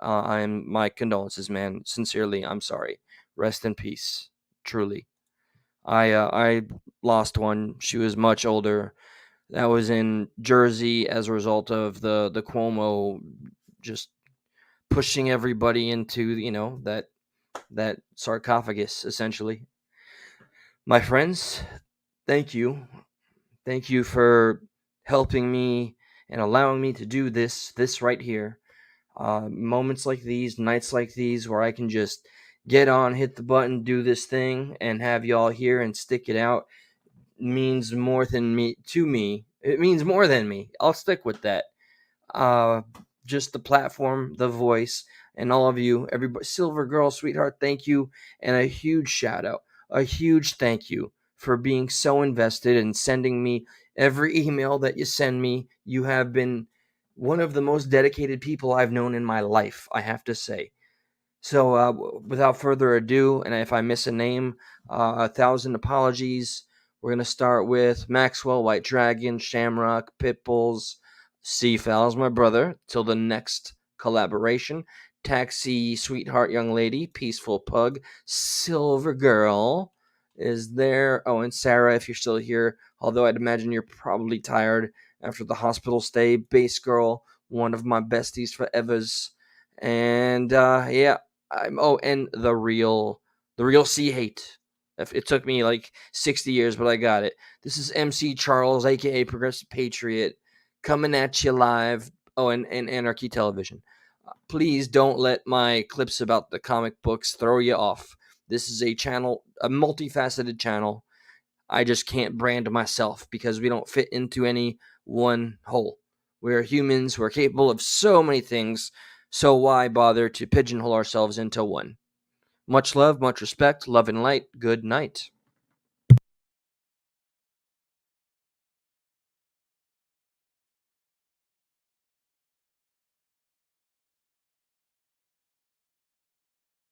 My condolences, man. Sincerely, I'm sorry. Rest in peace. Truly. I lost one. She was much older That was in Jersey as a result of the Cuomo just pushing everybody into, that sarcophagus, essentially. My friends, thank you. Thank you for helping me and allowing me to do this right here. Moments like these, nights like these, where I can just get on, hit the button, do this thing, and have y'all here and stick it out means more than me to me. It means more than me. I'll stick with that. Just the platform, the voice, and all of you, everybody, Silver Girl, sweetheart, thank you, and a huge shout out, a huge thank you for being so invested and sending me every email that you send me. You have been one of the most dedicated people I've known in my life, I have to say. So, without further ado, and if I miss a name, 1,000 apologies. We're going to start with Maxwell, White Dragon, Shamrock, Pitbulls, Seafowls, my brother, till the next collaboration. Taxi, Sweetheart Young Lady, Peaceful Pug, Silver Girl is there. Oh, and Sarah, if you're still here, although I'd imagine you're probably tired after the hospital stay. Bass Girl, one of my besties forevers. And, yeah. And the real C Hate. It took me like 60 years, but I got it. This is MC Charles, aka Progressive Patriot, coming at you live. Oh, and Anarchy Television. Please don't let my clips about the comic books throw you off. This is a channel, a multifaceted channel. I just can't brand myself because we don't fit into any one hole. We're humans. We're capable of so many things. So why bother to pigeonhole ourselves into one? Much love, much respect, love and light. Good night.